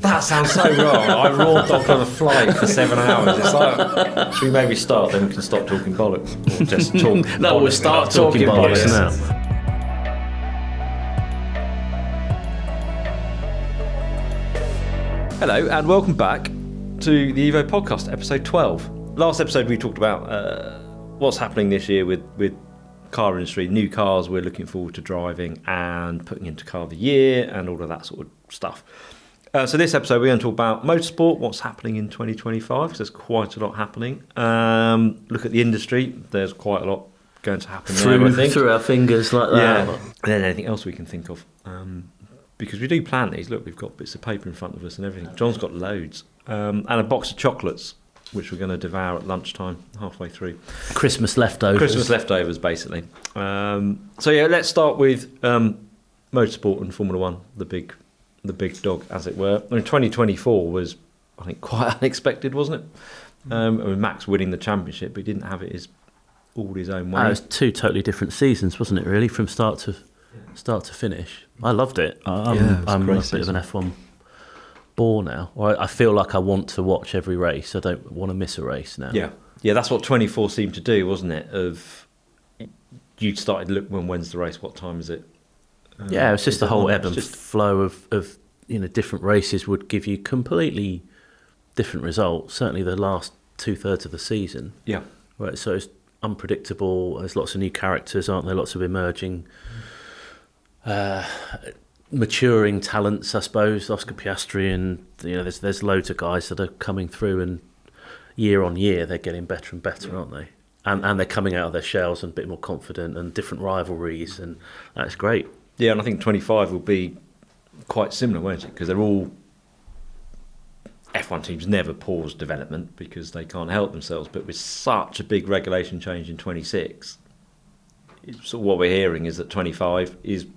That sounds so wrong. I raw dog on a flight for 7 hours. It's like, should we maybe start, then we can stop talking bollocks? Or just talk No, we'll start talking bollocks now. Hello, and welcome back to the Evo podcast, episode 12. Last episode we talked about what's happening this year with car industry, new cars we're looking forward to driving and putting into car of the year and all of that sort of stuff. So this episode we're going to talk about motorsport, what's happening in 2025, because there's quite a lot happening. Look at the industry, there's quite a lot going to happen there, I think. Through our fingers like that. Yeah, and then anything else we can think of. Because we do plan these. Look, we've got bits of paper in front of us and everything. John's got loads. And a box of chocolates, which we're going to devour at lunchtime, halfway through. Christmas leftovers, basically. So yeah, let's start with motorsport and Formula One, the big dog, as it were. I mean, 2024 was, I think, quite unexpected, wasn't it? I mean, Max winning the championship, but he didn't have it all his own way. It was two totally different seasons, wasn't it, really, from start to finish. I loved it. I'm a bit of an F1 bore now. I feel like I want to watch every race. I don't want to miss a race now. Yeah, that's what 24 seemed to do, wasn't it? You started to look, when's the race, what time is it? Yeah, it's just the whole ebb and flow of different races would give you completely different results. Certainly the last 2/3 of the season. Yeah. Right. So it's unpredictable. There's lots of new characters, aren't there? Lots of emerging, maturing talents, I suppose. Oscar Piastri and there's loads of guys that are coming through, and year on year they're getting better and better, aren't they? And they're coming out of their shells and a bit more confident, and different rivalries, and that's great. Yeah, and I think 25 will be quite similar, won't it? Because they're all... F1 teams never pause development because they can't help themselves, but with such a big regulation change in 26, so what we're hearing is that 25 is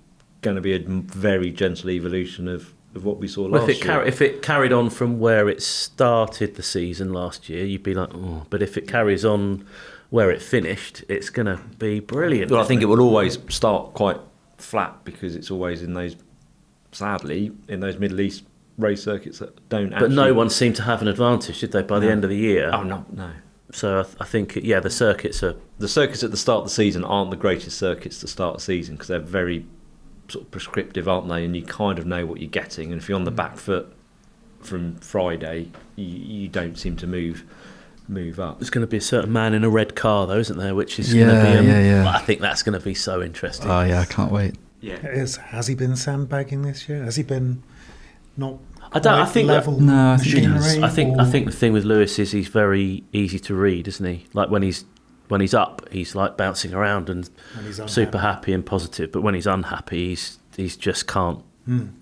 going to be a very gentle evolution of what we saw last year. If it carried on from where it started the season last year, you'd be like, oh, but if it carries on where it finished, it's going to be brilliant. Well, I think it will always start quite flat because it's always sadly, in those Middle East race circuits that don't actually... But no one seemed to have an advantage, did they, by the end of the year? Oh, no. So I think, the circuits are... The circuits at the start of the season aren't the greatest circuits to start the season because they're very sort of prescriptive, aren't they? And you kind of know what you're getting. And if you're on the back foot from Friday, you don't seem to move up. There's going to be a certain man in a red car, though, isn't there? Which is going to be... I think that's going to be so interesting. Oh, yeah, I can't wait. Yeah. Has he been sandbagging this year? Has he been not... I think machinery? I think the thing with Lewis is he's very easy to read, isn't he? Like when he's up, he's like bouncing around and super happy and positive. But when he's unhappy, he's just can't.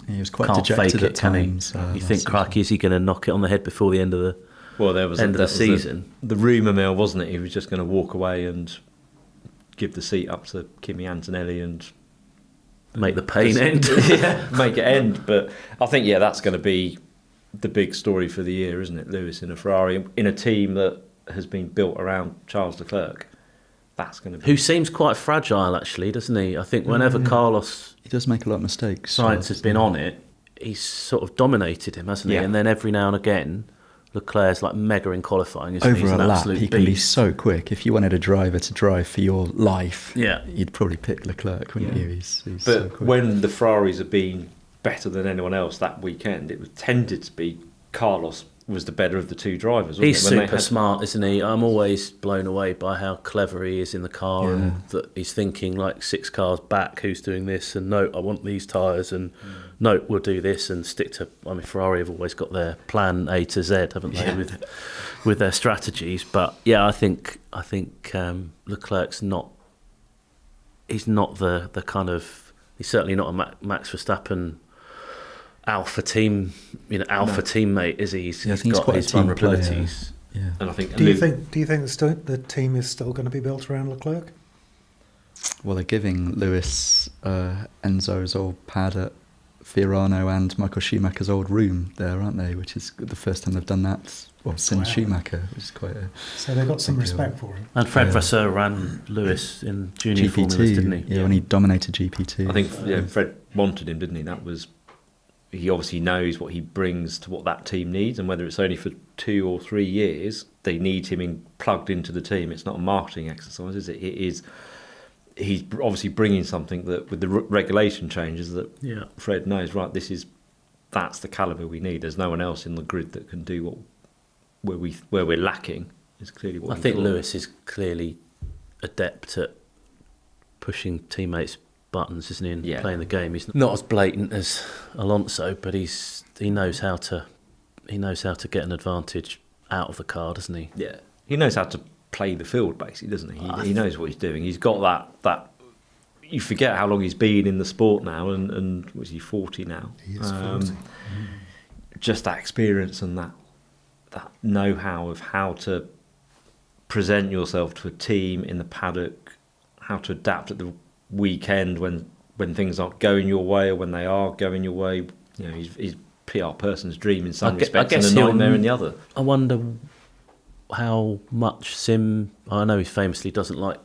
He was quite dejected at times. You think, crikey, is he going to knock it on the head before the end of the? Well, there was end of the season. The rumour mill, wasn't it? He was just going to walk away and give the seat up to Kimi Antonelli and make the pain end. Make it end. But I think that's going to be the big story for the year, isn't it? Lewis in a Ferrari in a team that has been built around Charles Leclerc. That's going to be... Who seems quite fragile, actually, doesn't he? I think whenever Carlos... He does make a lot of mistakes. Sainz has been on it, he's sort of dominated him, hasn't he? And then every now and again, Leclerc's like mega in qualifying, isn't he? Over a lap, he can be so quick. If you wanted a driver to drive for your life, you'd probably pick Leclerc, wouldn't you? He's but so quick. When the Ferraris have been better than anyone else that weekend, it tended to be Carlos was the better of the two drivers. He's super smart, isn't he? I'm always blown away by how clever he is in the car, and that he's thinking like 6 cars back, who's doing this, and no, I want these tyres, and no, we'll do this, and stick to... I mean, Ferrari have always got their plan A to Z, haven't they, with their strategies. But yeah, I think Leclerc's not... He's not the kind of... He's certainly not a Max Verstappen alpha teammate, is he? He's got his vulnerabilities. Yeah. And I think... Do you think the team is still going to be built around Leclerc? Well, they're giving Lewis Enzo's old pad at Fiorano and Michael Schumacher's old room there, aren't they? Which is the first time they've done that since Schumacher, which is quite a... So they've got some respect for him. And Fred Vasseur ran Lewis in junior formulas, didn't he? Yeah, when he dominated GP2. I think Fred wanted him, didn't he? That was he obviously knows what he brings to what that team needs, and whether it's only for 2 or 3 years, they need him plugged into the team. It's not a marketing exercise, is it? It is. He's obviously bringing something that, with the regulation changes, that Fred knows. Right, that's the calibre we need. There's no one else in the grid that can do where we're lacking. Is clearly what I think Lewis is clearly adept at pushing teammates' buttons, isn't he? And playing the game. He's not as blatant as Alonso, but he knows how to get an advantage out of the car, doesn't he? Yeah, he knows how to play the field, basically, doesn't he? He knows what he's doing. He's got that. You forget how long he's been in the sport now, and was he 40 now? He is 40. Just that experience and that know-how of how to present yourself to a team in the paddock, how to adapt at the weekend when things aren't going your way or when they are going your way. You know, he's PR person's dream in some respects and a nightmare in the other. I wonder how much sim. I know he famously doesn't like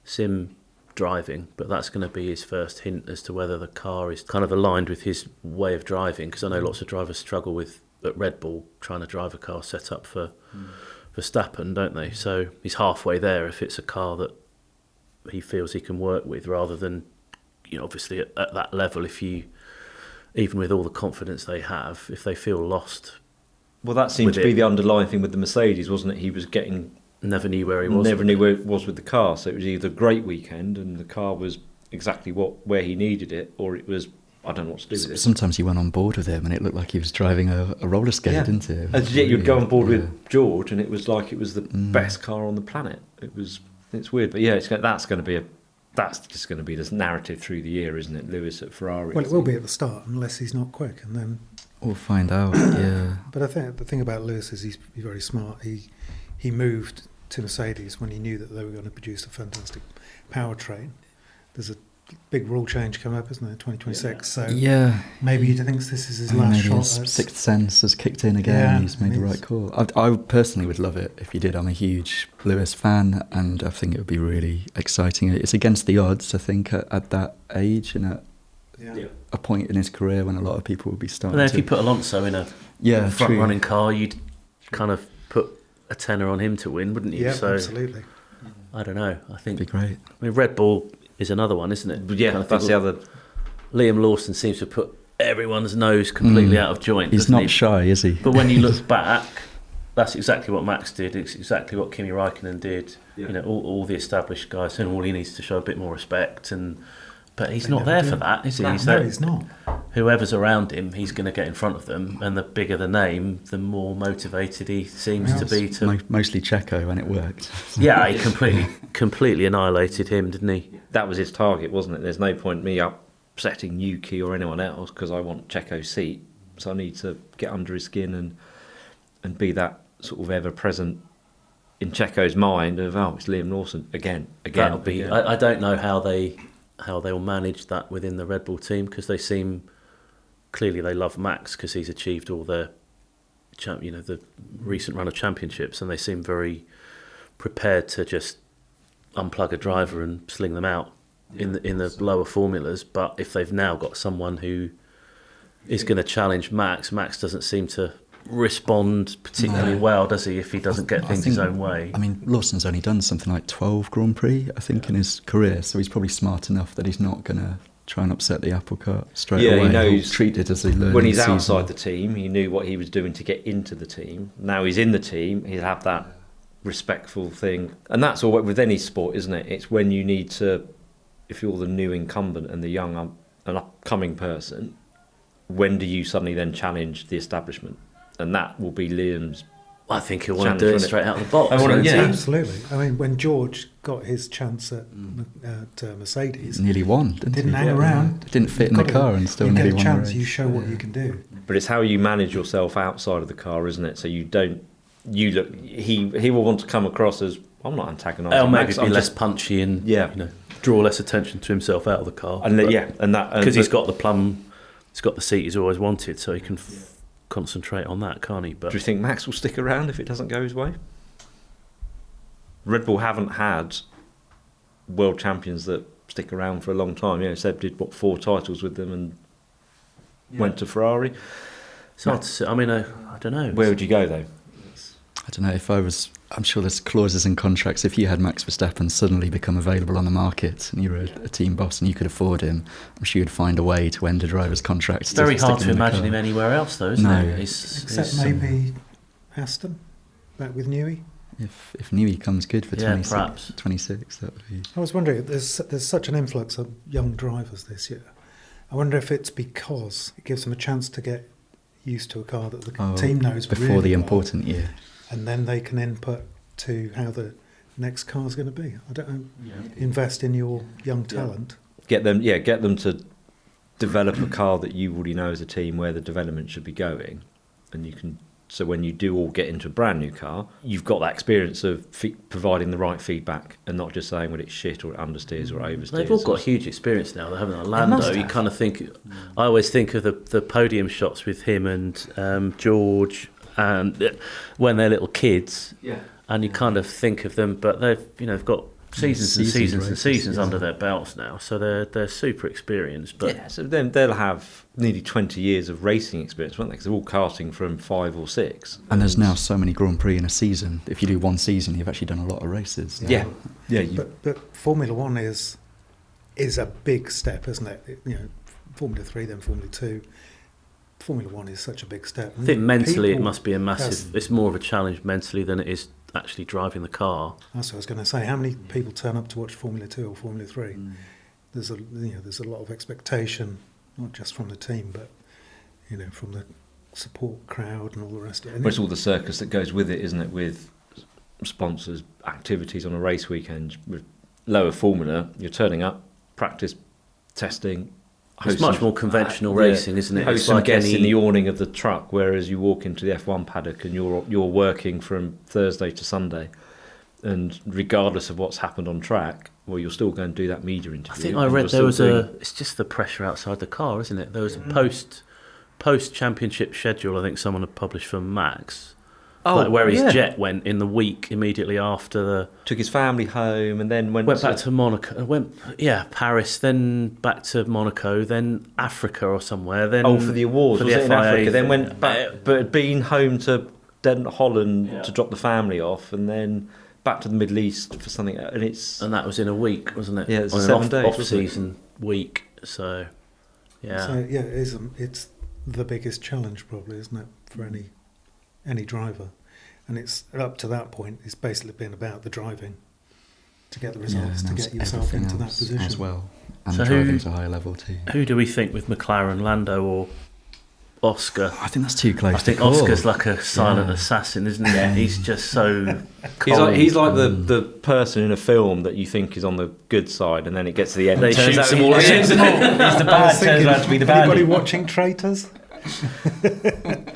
sim driving, but that's going to be his first hint as to whether the car is kind of aligned with his way of driving, because I know lots of drivers struggle with at Red Bull trying to drive a car set up for Verstappen, don't they? So he's halfway there if it's a car that he feels he can work with, rather than, you know, obviously at that level, if you, even with all the confidence they have, if they feel lost. Well, that seemed to be the underlying thing with the Mercedes, wasn't it? He was never knew where he was. Never knew where it was with the car. So it was either a great weekend and the car was exactly where he needed it, or it was, I don't know what to do with it. Sometimes you went on board with him and it looked like he was driving a roller skate, didn't it? You'd go on board with George and it was like it was the best car on the planet. It's weird, but yeah, that's just going to be this narrative through the year, isn't it? Lewis at Ferrari. Well, it will be at the start unless he's not quick, and then we'll find out. Yeah. But I think the thing about Lewis is he's very smart. He moved to Mercedes when he knew that they were going to produce a fantastic powertrain. There's a big rule change coming up, isn't there, 2026? So maybe he thinks this is his last shot. His sixth sense has kicked in again. He's made the right call. I personally would love it if he did. I'm a huge Lewis fan, and I think it would be really exciting. It's against the odds, I think, at that age and at a point in his career when a lot of people would be starting. And then if you put Alonso in a front-running car, you'd kind of put a tenner on him to win, wouldn't you? Yeah, absolutely. I don't know. I think it'd be great. I mean, Red Bull is another one, isn't it? Yeah, that's the other. Liam Lawson seems to put everyone's nose completely out of joint. He's not shy, is he? But when you look back, that's exactly what Max did. It's exactly what Kimi Räikkönen did. Yeah. You know, all the established guys, and all he needs to show a bit more respect. But he's not there for that, is he? No, he's not. Whoever's around him, he's going to get in front of them, and the bigger the name, the more motivated he seems to be. Mostly Checo, and it worked. Yeah, he completely annihilated him, didn't he? That was his target, wasn't it? There's no point me upsetting Yuki or anyone else because I want Checo's seat, so I need to get under his skin and be that sort of ever-present in Checo's mind of, it's Liam Lawson again. That'll be. I don't know how they'll manage that within the Red Bull team, because they seem clearly they love Max because he's achieved all the recent run of championships, and they seem very prepared to just unplug a driver and sling them out in the lower formulas. But if they've now got someone who is going to challenge Max doesn't seem to respond particularly well, does he, if he doesn't get things his own way? I mean, Lawson's only done something like 12 Grand Prix, I think, in his career, so he's probably smart enough that he's not going to try and upset the apple cart straight away. He knows. He'll treat it as he learned. When he's outside the team, he knew what he was doing to get into the tean. Now he's in the team, he'll have that respectful thing. And that's all with any sport, isn't it? It's when you need to, if you're the new incumbent and the young an upcoming person, when do you suddenly then challenge the establishment? And that will be Liam's. I think he'll want to do it straight out of the box. Absolutely. I mean, when George got his chance at Mercedes, nearly won. Didn't hang around. Didn't fit in the car and still nearly won. You get a chance. You show what you can do. But it's how you manage yourself outside of the car, isn't it? So you don't. You look. He will want to come across as, I'm not antagonising. Or maybe be less punchy and draw less attention to himself out of the car. And that because he's got the plum, he's got the seat he's always wanted, so he can concentrate on that, can't he? But do you think Max will stick around if it doesn't go his way? Red Bull haven't had world champions that stick around for a long time. Seb did 4 titles with them, and went to Ferrari. It's hard to say. I mean, I don't know. Where would you go though? I don't know if I was. I'm sure there's clauses in contracts. If you had Max Verstappen suddenly become available on the market and you were a team boss and you could afford him, I'm sure you'd find a way to end a driver's contract. It's very hard to imagine him anywhere else, though, isn't it? Except maybe Aston, back with Newey. If Newey comes good for 26, perhaps 26, that would be. I was wondering, there's such an influx of young drivers this year. I wonder if it's because it gives them a chance to get used to a car that the team knows before really the well, important year, and then they can input to how the next car's going to be. I don't know. Invest in your young talent. Get them to develop a car that you already know as a team where the development should be going, and you can. So when you do all get into a brand new car, you've got that experience of providing the right feedback and not just saying, well, it's shit or it understeers or oversteers. They've all got huge experience now, haven't they? Lando, you kind of think... I always think of the podium shots with him and George and when they're little kids, and you kind of think of them, but they've got seasons and seasons and seasons under their belts now, so they're super experienced. But so then they'll have nearly 20 years of racing experience, won't they? Because they're all karting from 5 or 6. And there's now so many Grand Prix in a season. If you do one season, you've actually done a lot of races. But Formula One is a big step, isn't it? Formula 3, then Formula 2. Formula One is such a big step. I think mentally it must be a massive. It's more of a challenge mentally than it is actually driving the car. That's what I was going to say. How many people turn up to watch Formula 2 or Formula 3? There's a lot of expectation, not just from the team, but from the support crowd and all the rest of it. But it's all the circus that goes with it, isn't it? With sponsors, activities on a race weekend. With lower formula, you're turning up, practice, testing. It's much more conventional racing, isn't it? It's like guests in the awning of the truck, whereas you walk into the F1 paddock and you're working from Thursday to Sunday, and regardless of what's happened on track, well, you're still going to do that media interview. I think I read there was it's just the pressure outside the car, isn't it? There was a post championship schedule. I think someone had published for Max. Where his jet went in the week immediately after took his family home and then went back to Monaco. Paris, then back to Monaco, then Africa or somewhere. Then for the awards, for was the it in Africa? Then went back, but had been home to Holland to drop the family off, and then back to the Middle East for something. And that was in a week, wasn't it? Yeah, it was 7 days, off-season week. So it's the biggest challenge, probably, isn't it, for any driver, and it's up to that point. It's basically been about the driving to get the results, to get yourself into that position as well, and so driving to a higher level too. Who do we think with McLaren, Lando or Oscar? I think that's too close. I think Oscar's like a silent assassin, isn't he? He's just so. He's like the person in a film that you think is on the good side, and then it gets to the end. They shoot him all. He's the bad. Turns out to be the bad. Anybody watching Traitors?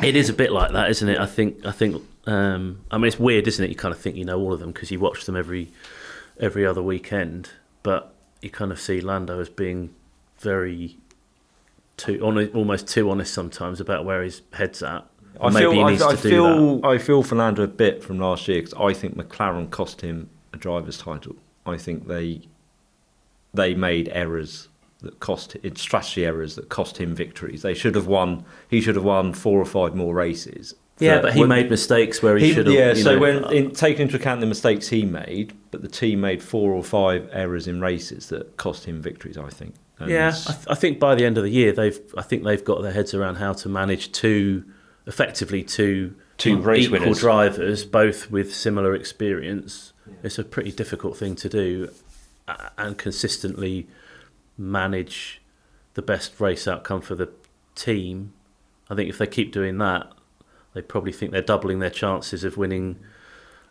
It is a bit like that, isn't it? I think. I mean, it's weird, isn't it? You kind of think you know all of them because you watch them every other weekend, but you kind of see Lando as being very almost too honest sometimes about where his head's at. I feel for Lando a bit from last year because I think McLaren cost him a driver's title. I think they made errors that strategy errors that cost him victories. He should have won 4 or 5 more races. But he made mistakes where he should have. Yeah, when taking into account the mistakes he made, but the team made 4 or 5 errors in races that cost him victories, I think. And I think by the end of the year, they've got their heads around how to manage two race race equal winners. Drivers, both with similar experience. Yeah. It's a pretty difficult thing to do, and consistently manage the best race outcome for the team. I think if they keep doing that, they probably think they're doubling their chances of winning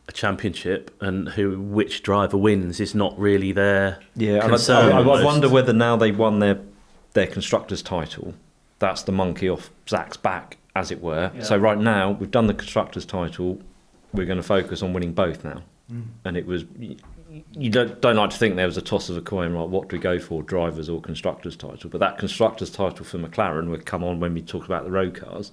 a championship, and which driver wins is not really their concern. I wonder whether now they won their constructors' title, that's the monkey off Zach's back, as it were. Yeah. So right now we've done the constructors' title, we're going to focus on winning both now. And it was. You don't like to think there was a toss of a coin, right? What do we go for, drivers or constructors' title? But that constructors' title for McLaren would come on when we talk about the road cars.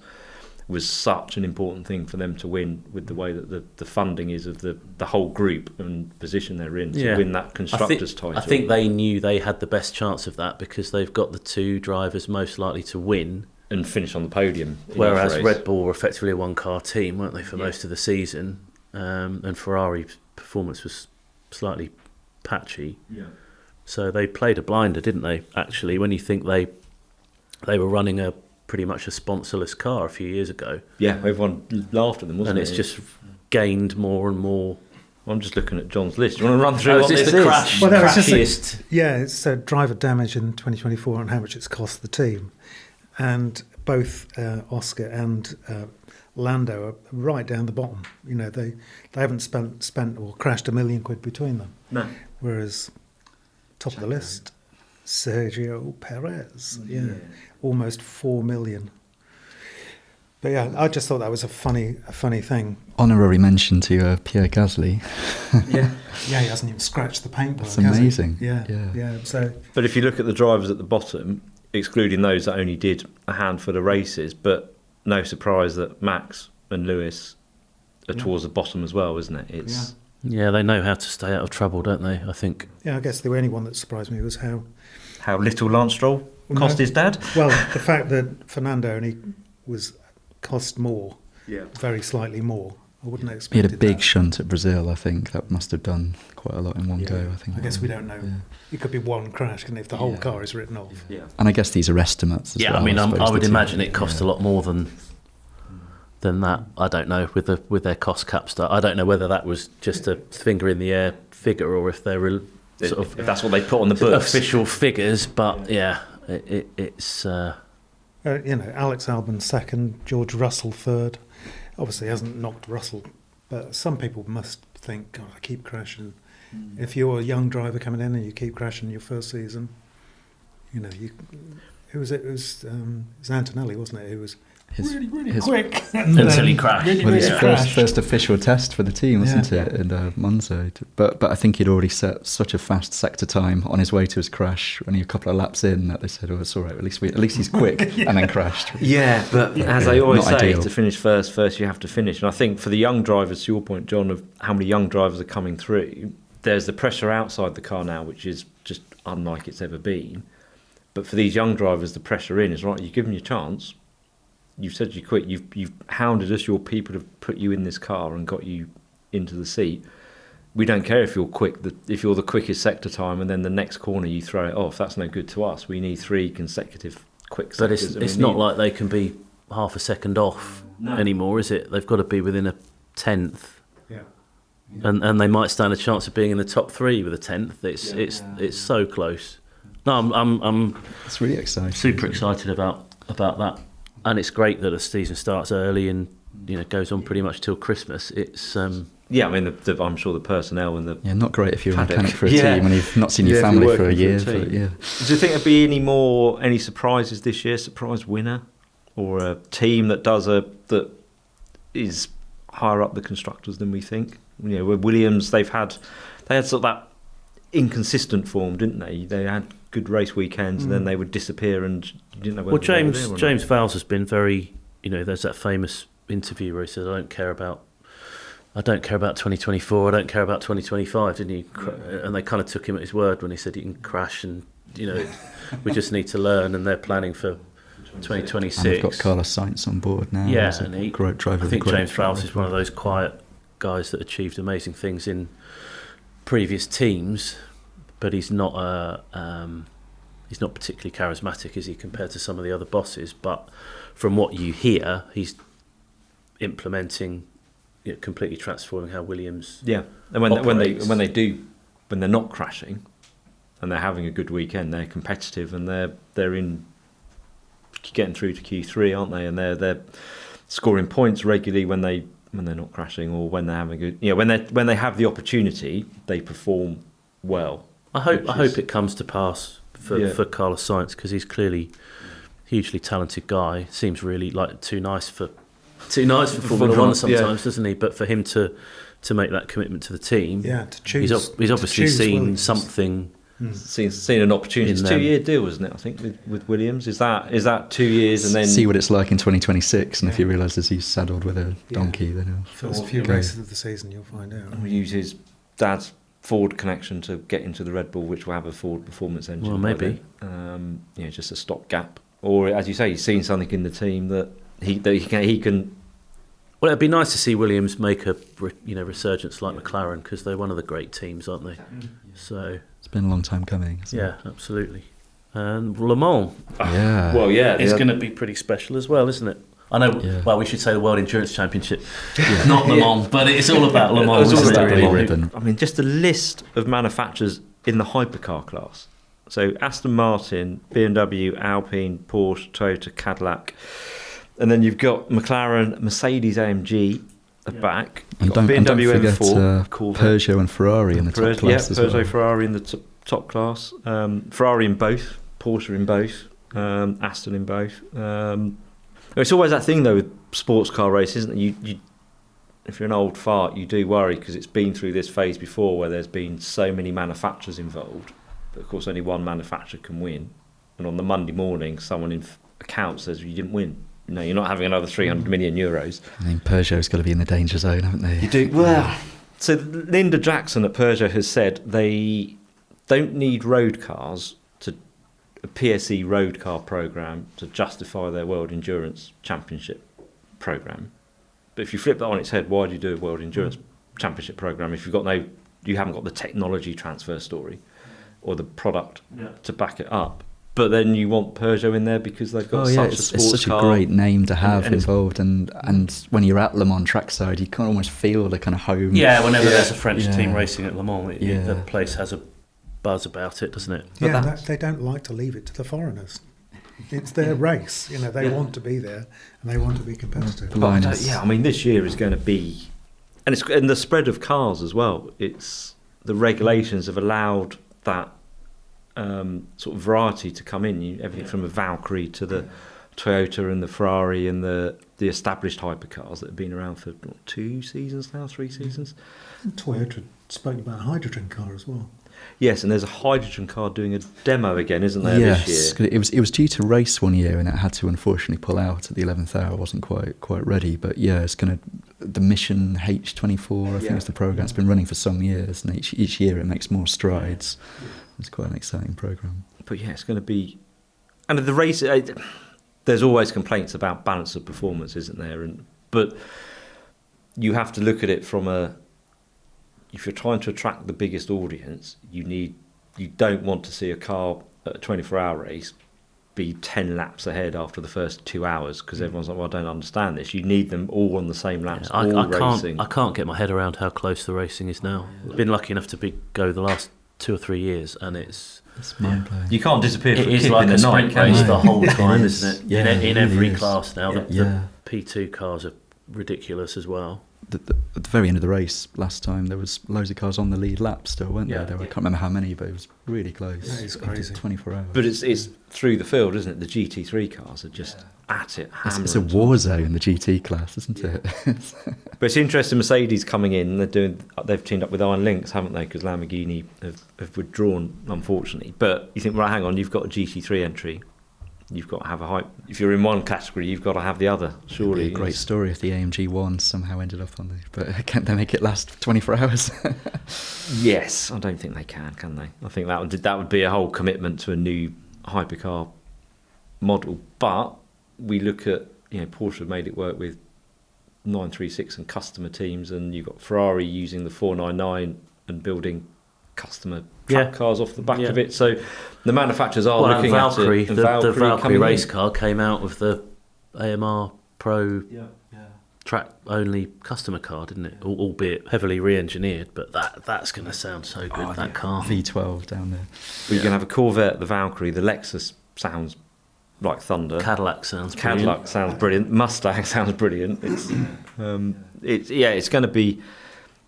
Was such an important thing for them to win with the way that the funding is of the whole group and position they're in to win that constructors' title. I think they knew they had the best chance of that because they've got the 2 drivers most likely to win and finish on the podium. Whereas Red Bull were effectively a one-car team, weren't they, for most of the season? And Ferrari's performance was slightly patchy. Yeah. So they played a blinder, didn't they, actually, when you think they were running a pretty much a sponsorless car a few years ago. Yeah, everyone laughed at them, wasn't and it? it's just gained more and more. I'm just looking at John's list. Do you want to run through what this the is? crash? Well, no, it's just crashiest. it's driver damage in 2024 and how much it's cost the team. And both Oscar and Lando are right down the bottom. You know, they haven't spent or crashed £1 million between them. No. Whereas top of the list, Sergio Perez, almost 4 million. But yeah, I just thought that was a funny thing. Honorary mention to Pierre Gasly. Yeah, he hasn't even scratched the paintwork. That's amazing. Yeah. So, But if you look at the drivers at the bottom, excluding those that only did a handful of races, but no surprise that Max and Lewis are towards the bottom as well, isn't it? It's Yeah, they know how to stay out of trouble, don't they? I think. yeah, I guess the only one that surprised me was how little Lance Stroll cost his dad. well, the fact that Fernando only cost more, very slightly more. I wouldn't have He expected had a big that. shunt at Brazil, I think. That must have done quite a lot in one go, I think. I guess we don't know. Yeah. It could be one crash, and if the whole car is written off. Yeah. And I guess these are estimates as Yeah, well. I mean, suppose, I would the imagine team. it cost a lot more than that. I don't know with their cost cap stuff. I don't know whether that was just a finger in the air figure or if they're sort of If that's what they put on the books. official figures. But it's. Alex Albon second, George Russell third. Obviously, hasn't knocked Russell, but some people must think, God, I keep crashing. If you're a young driver coming in and you keep crashing your first season, who was it? It was Antonelli, wasn't it? Who was really quick Until he crashed. Really, Well, really his crashed. first official test for the team, wasn't Yeah. it, in Monza? But I think he'd already set such a fast sector time on his way to his crash. Only a couple of laps in, that they said, "Oh, it's all right. At least he's quick," and then crashed. Yeah, but as they always Not say, ideal. to finish first you have to finish. And I think for the young drivers, to your point, John, of how many young drivers are coming through, there's the pressure outside the car now, which is just unlike it's ever been. But for these young drivers, the pressure in is right. You give them your chance. You've said you quit. You've hounded us. Your people have put you in this car and got you into the seat. We don't care if you're quick. If you're the quickest sector time, and then the next corner you throw it off. That's no good to us. We need 3 consecutive quick But sectors. it's not like they can be half a second off anymore, is it? They've got to be within a tenth. Yeah. And they might stand a chance of being in the top 3 with a tenth. It's so close. No, I'm It's really exciting. super excited about that, and it's great that the season starts early and goes on pretty much till Christmas. It's Yeah, I mean, I'm sure the personnel and the. Yeah, not great if you're a Paddock. mechanic for a Yeah. team when you've not seen your Yeah, if family you're for a working year. for a But team. yeah. Do you think there'd be any surprises this year? Surprise winner, or a team that is higher up the constructors than we think? With Williams, they had sort of that inconsistent form, didn't they? They had good race weekends and then they would disappear, and you didn't know whether well, they were there or James not. Vowles has been very. There's that famous interview where he said, "I don't care about 2024. I don't care about 2025." Didn't he? And they kind of took him at his word when he said he can crash, and we just need to learn. And they're planning for 2026. And they've got Carlos Sainz on board now. Yeah, He's a and great driver. I with a think great James track Vowles is one of those quiet guys that achieved amazing things in previous teams, but he's not particularly charismatic, is he, compared to some of the other bosses? But from what you hear, he's implementing, completely transforming how Williams. Yeah, and when operates. when they're not crashing, and they're having a good weekend, they're competitive and they're in getting through to Q3, aren't they? And they're scoring points regularly when they're not crashing, or when they're having when they have the opportunity, they perform well. I hope it comes to pass for Carlos Sainz, because he's clearly a hugely talented guy. Seems really like too nice for Formula One sometimes, doesn't he? But for him to make that commitment to the team, to choose. he's obviously seen Williams. something. Seen an opportunity. It's a 2-year deal, isn't it? I think with Williams, is that 2 years and then see what it's like in 2026, and if he realises he's saddled with a donkey, then he'll First few go. races of the season, you'll find out. We'll use his dad's Ford connection to get into the Red Bull, which will have a Ford performance engine. Well, maybe. Just a stopgap or as you say, he's seen something in the team that he can. Well, it'd be nice to see Williams make a resurgence like McLaren, because they're one of the great teams, aren't they? So it's been a long time coming. Yeah, absolutely. And Le Mans, Well, yeah, it's going to be pretty special as well, isn't it? I know. Yeah. Well, we should say the World Endurance Championship, not Le Mans, but it's all about Le Mans. It's all isn't about it, Le really? ribbon. I mean, just a list of manufacturers in the hypercar class. So Aston Martin, BMW, Alpine, Porsche, Toyota, Cadillac, and then you've got McLaren, Mercedes, AMG back. And You've got don't BMW forget M4, Corvette. Peugeot and Ferrari in the top class as Peugeot, well. Ferrari in the top class. Ferrari in both, Porsche in both, Aston in both. It's always that thing though with sports car races, isn't it? You if you're an old fart, you do worry because it's been through this phase before where there's been so many manufacturers involved, but of course only one manufacturer can win. And on the Monday morning, someone in account says you didn't win. No, you're not having another 300 million euros. I mean, Peugeot's got to be in the danger zone, haven't they? You do well. So Linda Jackson at Peugeot has said they don't need road cars to a PSE road car program to justify their World Endurance Championship program. But if you flip that on its head, why do you do a World Endurance Championship program if you haven't got the technology transfer story or the product to back it up? But then you want Peugeot in there because they've got such a sports it's such car. a great name to have and involved, and when you're at Le Mans trackside, you can almost feel the kind of home. Yeah, whenever there's a French team racing at Le Mans, Yeah. the place has a buzz about it, doesn't it? Yeah, they don't like to leave it to the foreigners. It's their race, they want to be there and they want to be competitive. I mean, this year is going to be, and the spread of cars as well. It's the regulations have allowed that sort of variety to come in. Everything from a Valkyrie to the Toyota and the Ferrari and the established hypercars that have been around for 2 seasons now, 3 seasons. Toyota spoke about a hydrogen car as well. Yes, and there's a hydrogen car doing a demo again, isn't there, Yes, this year? it was due to race one year and it had to unfortunately pull out at the 11th hour. It wasn't quite ready, but yeah, it's going to the Mission H24. I think it's the program. It's been running for some years, and each year it makes more strides. It's quite an exciting program. But yeah, it's going to be, and the race. There's always complaints about balance of performance, isn't there? But you have to look at it from if you're trying to attract the biggest audience, you don't want to see a car at a 24-hour race be 10 laps ahead after the first 2 hours because everyone's like, well, I don't understand this. You need them all on the same laps, racing. I can't get my head around how close the racing is now. I've been lucky enough to go the last 2 or 3 years, and it's mind-blowing. You can't disappear. It is like a sprint race the whole time, It is. isn't it? Yeah, in it every really is. class now. Yeah. The P2 cars are ridiculous as well. At the very end of the race last time, there was loads of cars on the lead lap still, weren't there? I can't remember how many, but it was really close. That is crazy. 24 hours. But it's through the field, isn't it? The GT3 cars are just at it. It's a war zone, the GT class, isn't it? But it's interesting. Mercedes coming in. They've teamed up with Iron Lynx, haven't they? Because Lamborghini have withdrawn, unfortunately. But you think, well, hang on, you've got a GT3 entry. You've got to have a hype. If you're in one category, you've got to have the other. Surely, It'd be a great story if the AMG one somehow ended up on there. But can't they make it last 24 hours? Yes, I don't think they can they? I think that would be a whole commitment to a new hypercar model. But we look at Porsche have made it work with 936 and customer teams, and you've got Ferrari using the 499 and building customer track cars off the back of it. So the manufacturers are looking Valkyrie, at it. the Valkyrie race in. car came out with the AMR Pro track only customer car, didn't it? Albeit heavily re-engineered, but that's going to sound so good. That car V12 down there. We can have a Corvette, the Valkyrie, the Lexus sounds like thunder. Cadillac sounds brilliant. Mustang sounds brilliant. It's going to be.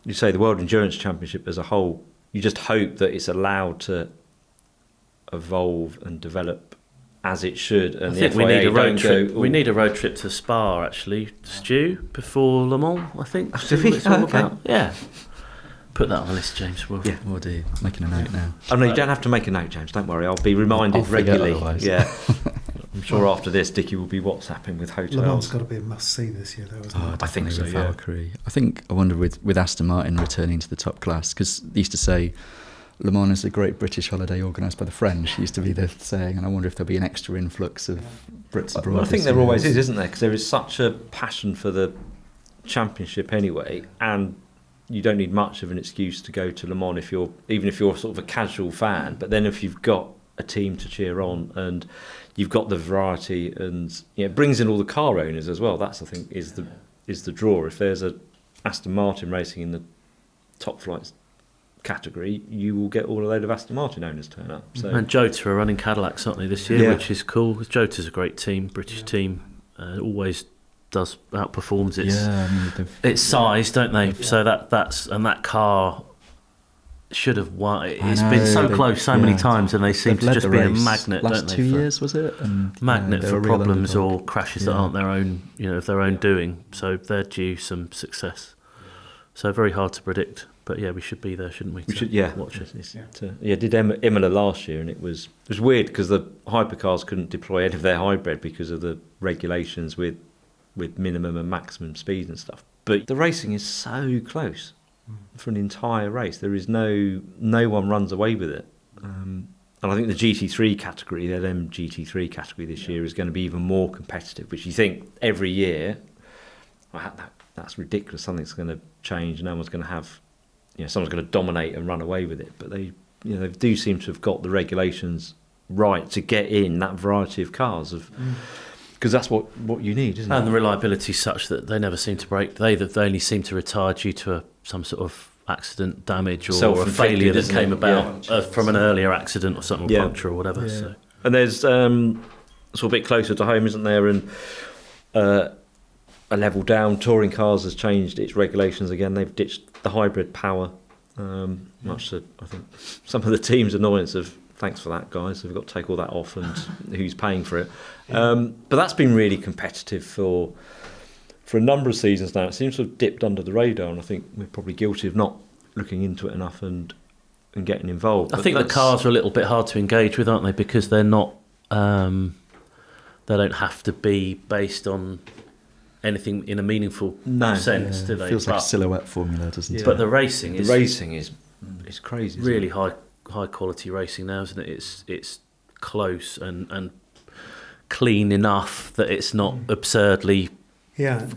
You say the World Endurance Championship as a whole. You just hope that it's allowed to evolve and develop as it should. And I think we need a road trip. We need a road trip to Spa, actually, Stu, before Le Mans. I think. Yeah. Put that on the list, James. We'll do. Making a note now. Oh no, you don't have to make a note, James. Don't worry. I'll be reminded regularly. Otherwise. Yeah. I'm sure after this, Dickie will be WhatsApping with hotels. Le Mans got to be a must-see this year, though, isn't it? I think so. Valkyrie. I wonder with Aston Martin returning to the top class, because they used to say Le Mans is a great British holiday organised by the French, used to be the saying, and I wonder if there'll be an extra influx of Brits abroad. Well, I think this there year. always is, isn't there? Because there is such a passion for the championship anyway, and you don't need much of an excuse to go to Le Mans even if you're sort of a casual fan. But then if you've got a team to cheer on and you've got the variety, and it brings in all the car owners as well. That's, I think, is the draw. If there's a Aston Martin racing in the top flights category, you will get all a load of Aston Martin owners turn up. So. And Jota are running Cadillacs, aren't they, this year, Yeah. which is cool. Jota's a great team, British team, always outperforms its size, don't they? So that car should have won. It's been so close so many times, and they seem to just be a magnet, last don't they? 2 years, was it? And, magnet they for were a real problems underdog. or crashes that aren't their own, of their own doing. So they're due some success. So very hard to predict, but we should be there, shouldn't we? We should, watch it. Did Imola last year, and it was weird because the hypercars couldn't deploy any of their hybrid because of the regulations with minimum and maximum speed and stuff. But the racing is so close for an entire race. There is no one runs away with it. And I think the GT3 category, the GT3 category this year is going to be even more competitive, which you think every year, that's ridiculous. Something's going to change. No one's going to have, someone's going to dominate and run away with it. But they do seem to have got the regulations right to get in that variety of cars because that's what you need, isn't it? And the reliability is such that they never seem to break. They only seem to retire due to some sort of accident, damage, or a failure that came about from an earlier accident or something, or puncture or whatever. Yeah. So. And there's sort of a bit closer to home, isn't there? And a level down, touring cars has changed its regulations again. They've ditched the hybrid power, much to, I think, some of the team's annoyance of, thanks for that, guys. We've got to take all that off, and who's paying for it? But that's been really competitive for a number of seasons now. It seems to have dipped under the radar, and I think we're probably guilty of not looking into it enough and getting involved. I think the cars are a little bit hard to engage with, aren't they? Because they're not, they don't have to be based on anything in a meaningful sense, do they? It feels like a silhouette formula, doesn't it? But the racing is crazy. Really high quality racing now, isn't it? It's close and clean enough that it's not absurdly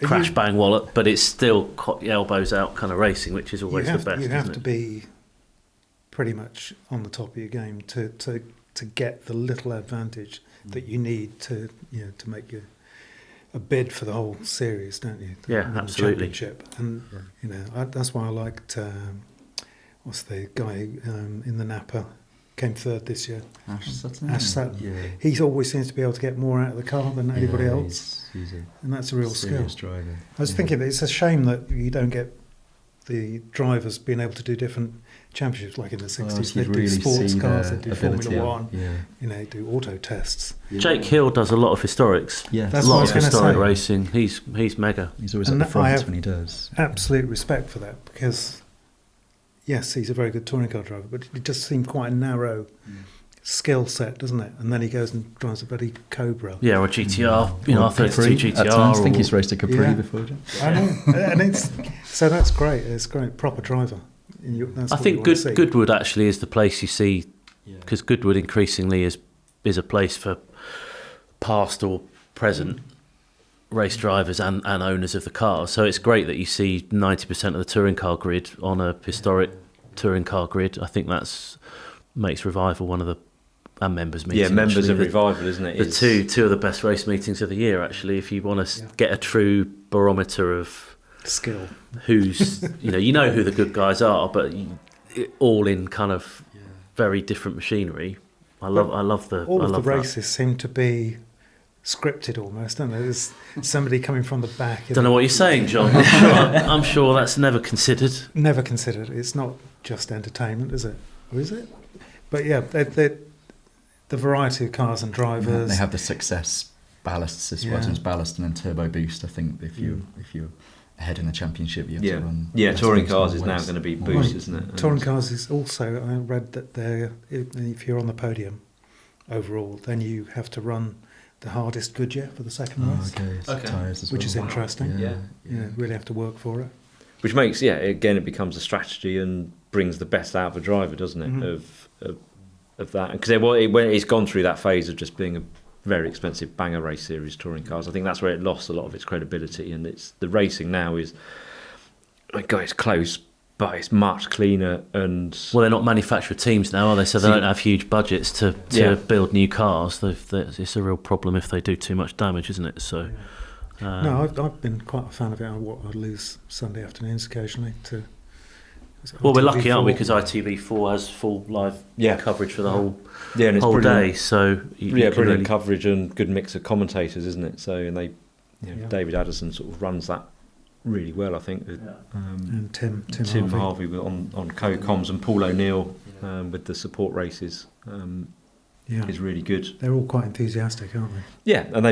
crash bang wallop, but it's still elbows out kind of racing, which is always the best. You have to be pretty much on the top of your game to get the little advantage that you need to make a bid for the whole series, don't you? Absolutely. The championship, and that's why I liked what's the guy in the Napa came third this year. Ash Sutton. Yeah. He always seems to be able to get more out of the car than anybody else, and that's a real skill. Driver. I was thinking that it's a shame that you don't get the drivers being able to do different championships, like in the 60s. They do sports cars, they do Formula One, do auto tests. Yeah. Jake Hill does a lot of historics. Yeah, that's a lot what of I was historic say. racing. He's mega. He's always at the front when he does. Absolute respect for that, because yes, he's a very good touring car driver, but it just seemed quite a narrow skill set, doesn't it? And then he goes and drives a bloody Cobra. Yeah, or GTR, R32 GTR. At times, I think he's raced a Capri before. I know, and that's great. It's great, proper driver. I think Goodwood actually is the place you see, because Goodwood increasingly is a place for past or present race drivers and owners of the car. So it's great that you see 90% of the touring car grid on a historic touring car grid. I think that's makes Revival one of the and members meeting. Yeah, members actually, of Revival, isn't it? The two of the best race meetings of the year. Actually, if you want to get a true barometer of skill, who's you know who the good guys are, but all in kind of very different machinery. I love the races seem to be scripted almost, don't they? There's somebody coming from the back. Don't know what you're saying, John. I'm sure that's never considered. Never considered. It's not just entertainment, is it? Or is it? But yeah, the variety of cars and drivers. They have the success ballasts as well as ballast and then turbo boost. I think if you're ahead in the championship, you have to run. Yeah, touring cars is now going to be boost, isn't it? Touring cars is also. I read that if you're on the podium overall, then you have to run the hardest Goodyear for the second race. Okay. Tyres as which well. is interesting. Yeah. Really have to work for it. Which makes again it becomes a strategy, and brings the best out of a driver, doesn't it? Mhm. Of that, because it's gone through that phase of just being a very expensive banger race series touring cars. I think that's where it lost a lot of its credibility, and it's the racing now is, it's close, but it's much cleaner. And well, they're not manufacturer teams now, are they? So they don't have huge budgets to build new cars. It's a real problem if they do too much damage, isn't it? So no, I've been quite a fan of it. I lose Sunday afternoons occasionally to. Well, we're lucky, aren't we? Because ITV4 has full live coverage for the whole day. So brilliant really coverage and good mix of commentators, isn't it? So David Addison sort of runs that really well, I think. And Tim Harvey on co-coms, and Paul O'Neill with the support races is really good. They're all quite enthusiastic, aren't they? Yeah, and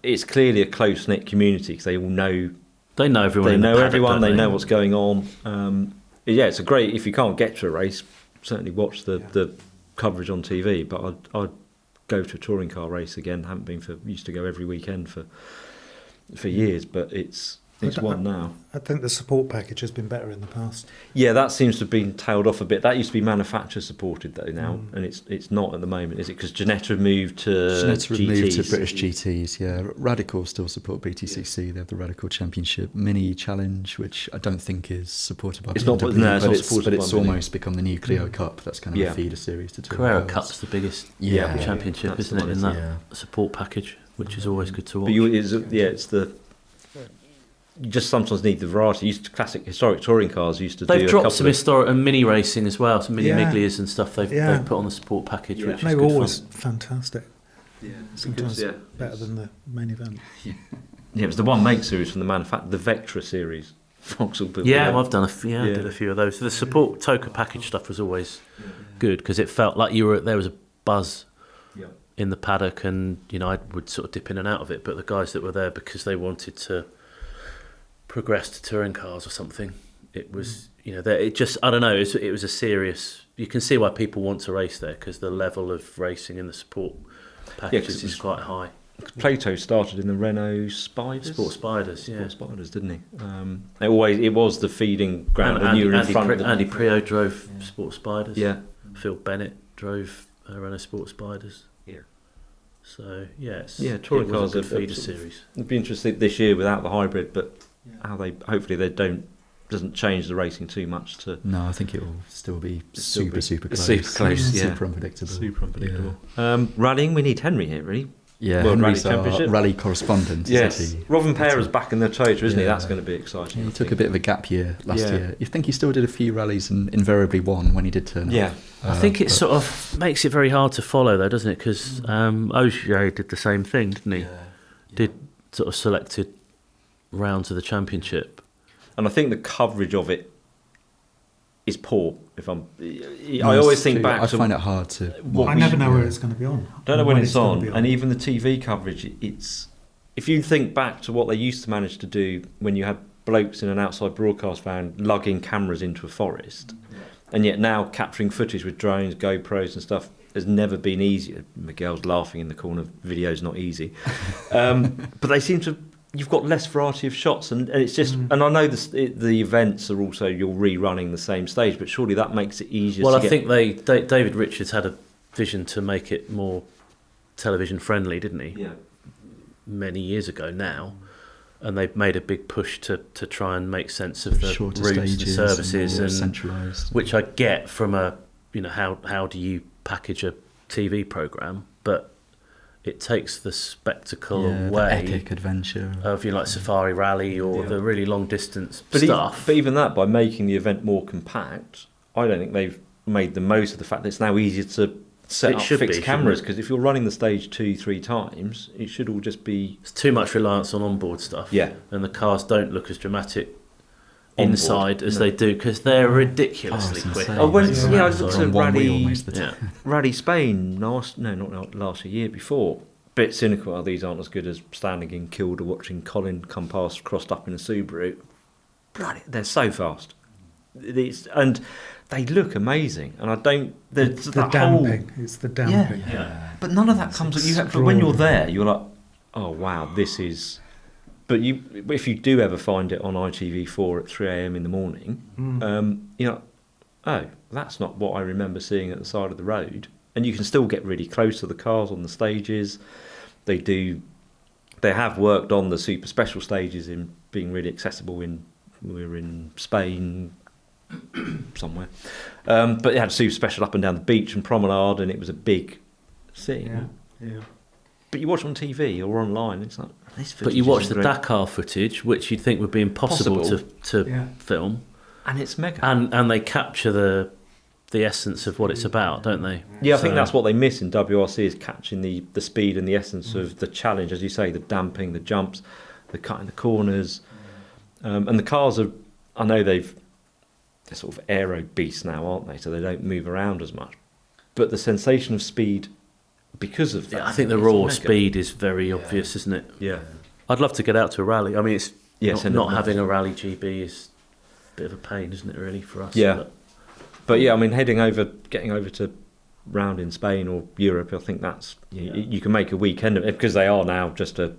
it's clearly a close-knit community because they all know. They know everyone. They in the know paddock, everyone. don't They know what's going on. It's a great. If you can't get to a race, certainly watch the coverage on TV. But I'd go to a touring car race again. Haven't been used to go every weekend for years, but it's one now. I think the support package has been better in the past. Yeah, that seems to have been tailed off a bit. That used to be manufacturer supported though now, and it's not at the moment, is it? Because Ginetta have moved to British GTs. Yeah, Radical still support BTCC. They have the Radical Championship Mini Challenge, which I don't think is supported by. It's not, but it's almost become the new Clio Cup. That's kind of a feeder series to Carrera Cup's the biggest championship, isn't it? In that support package, which is always good to watch. But it's the. You just sometimes need the variety. Classic historic touring cars used to They've do dropped some historic and mini racing as well, some mini Miglias and stuff they've put on the support package, which is they good were always fun. Fantastic. Yeah, sometimes better than the main event. Yeah, it was the one make series from the manufacturer, the Vectra series. Vauxhall built. I've done I did a few of those. The support Toka package stuff was always good because it felt like there was a buzz in the paddock, and I would sort of dip in and out of it, but the guys that were there because they wanted to progress to touring cars or something, it was it just, I don't know, it was a serious, you can see why people want to race there because the level of racing in the support packages is quite high. Plato started in the Renault Spiders, Sport Spiders, didn't he? It was the feeding ground. And Andy Prio drove Sport Spiders. Yeah, Phil Bennett drove Renault Sport Spiders. So touring cars are a feeder series. It'd be interesting this year without the hybrid, but how hopefully they doesn't change the racing too much to. No, I think it will still be super close. Super close, super unpredictable. Rallying, we need Henry here, really. Yeah, World Henry's Rally our Championship. rally correspondent. Yes, Robin Perra's back in the Toyota, isn't he? That's going to be exciting. He took a bit of a gap year last year. You think he still did a few rallies and invariably won when he did turn up. I think it sort of makes it very hard to follow, though, doesn't it? Because Ogier did the same thing, didn't he? Did sort of selected rounds of the championship, and I think the coverage of it is poor. I always think back. I find it hard to. I never know where it's going to be on. Don't know when it's on, and even the TV coverage. It's if you think back to what they used to manage to do when you had blokes in an outside broadcast van lugging cameras into a forest, and yet now capturing footage with drones, GoPros, and stuff has never been easier. Miguel's laughing in the corner. Video's not easy, but they seem to. You've got less variety of shots, and it's just. And I know the events are also you're rerunning the same stage, but surely that makes it easier. Well, I think David Richards had a vision to make it more television friendly, didn't he? Yeah. Many years ago now, and they've made a big push to try and make sense of the shorter routes and services, and centralised. Which I get from how do you package a TV program, but it takes the spectacle away, the epic adventure of like Safari Rally or the really long distance stuff. But even that, by making the event more compact, I don't think they've made the most of the fact that it's now easier to set up fixed cameras, because if you're running the stage 2-3 times, it should all just be. It's too much reliance on onboard stuff. Yeah, and the cars don't look as dramatic inside as they do because they're ridiculously quick. I looked at Rally Spain not last year before. Bit cynical. Oh, these aren't as good as standing in Kilda watching Colin come past crossed up in a Subaru. Bloody, they're so fast. And they look amazing. And I don't. It's the damping. It's the damping. Yeah. But none of that comes. But when you're there, you're like, oh wow, this is. But if you do ever find it on ITV4 at 3 a.m. in the morning, oh, that's not what I remember seeing at the side of the road. And you can still get really close to the cars on the stages. They have worked on the super special stages in being really accessible. We're in Spain somewhere, but it had super special up and down the beach and promenade, and it was a big thing. Yeah. But you watch on TV or online, it's like this. But you watch the great. Dakar footage, which you'd think would be impossible to film, and it's mega. and they capture the essence of what it's about, don't they? Yeah, I think that's what they miss in WRC is catching the speed and the essence of the challenge, as you say, the damping, the jumps, the cutting the corners, and the cars are. I know they're sort of aero beasts now, aren't they? So they don't move around as much, but the sensation of speed because of that. Yeah, I think the raw speed is very obvious, isn't it? Yeah, I'd love to get out to a rally. I mean, it's not and having a rally GB is a bit of a pain, isn't it? Really for us. Yeah. But yeah, I mean, getting over to round in Spain or Europe, I think that's you can make a weekend of it because they are now just a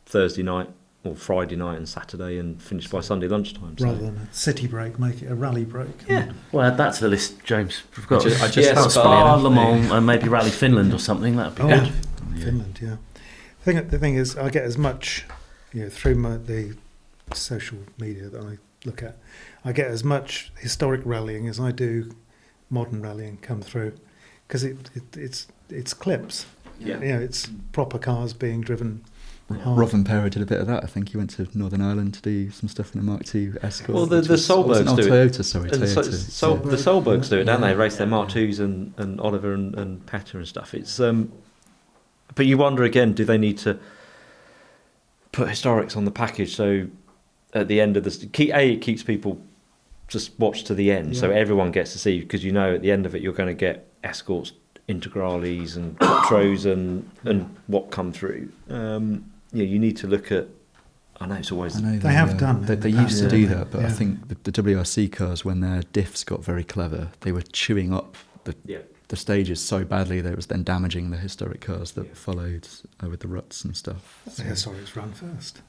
Thursday night or Friday night and Saturday and finish by Sunday lunchtime. So. Rather than a city break, make it a rally break. Yeah. Well, add that to the list, James. We've got Spa, Le Mans, and maybe Rally Finland or something. That'd be good. Finland, yeah. The thing is, I get as much, through the social media that I look at, I get as much historic rallying as I do modern rallying come through, because it's clips. Yeah. It's proper cars being driven. Robin Perra did a bit of that. I think he went to Northern Ireland to do some stuff in a Mark II Escort. Well, the Solbergs do it. Toyota. The Solbergs do it, don't they? Race their Mark IIs and Oliver and Petter and stuff. It's but you wonder again, do they need to put historics on the package so at the end of this, it keeps people just watch to the end, so everyone gets to see, because at the end of it you're going to get Escorts, Integrales and Quattros and what come through. You need to look at. I know it's always. They have done. They used to do that, but I think the WRC cars, when their diffs got very clever, they were chewing up the stages so badly that it was then damaging the historic cars that followed with the ruts and stuff. The historics run first.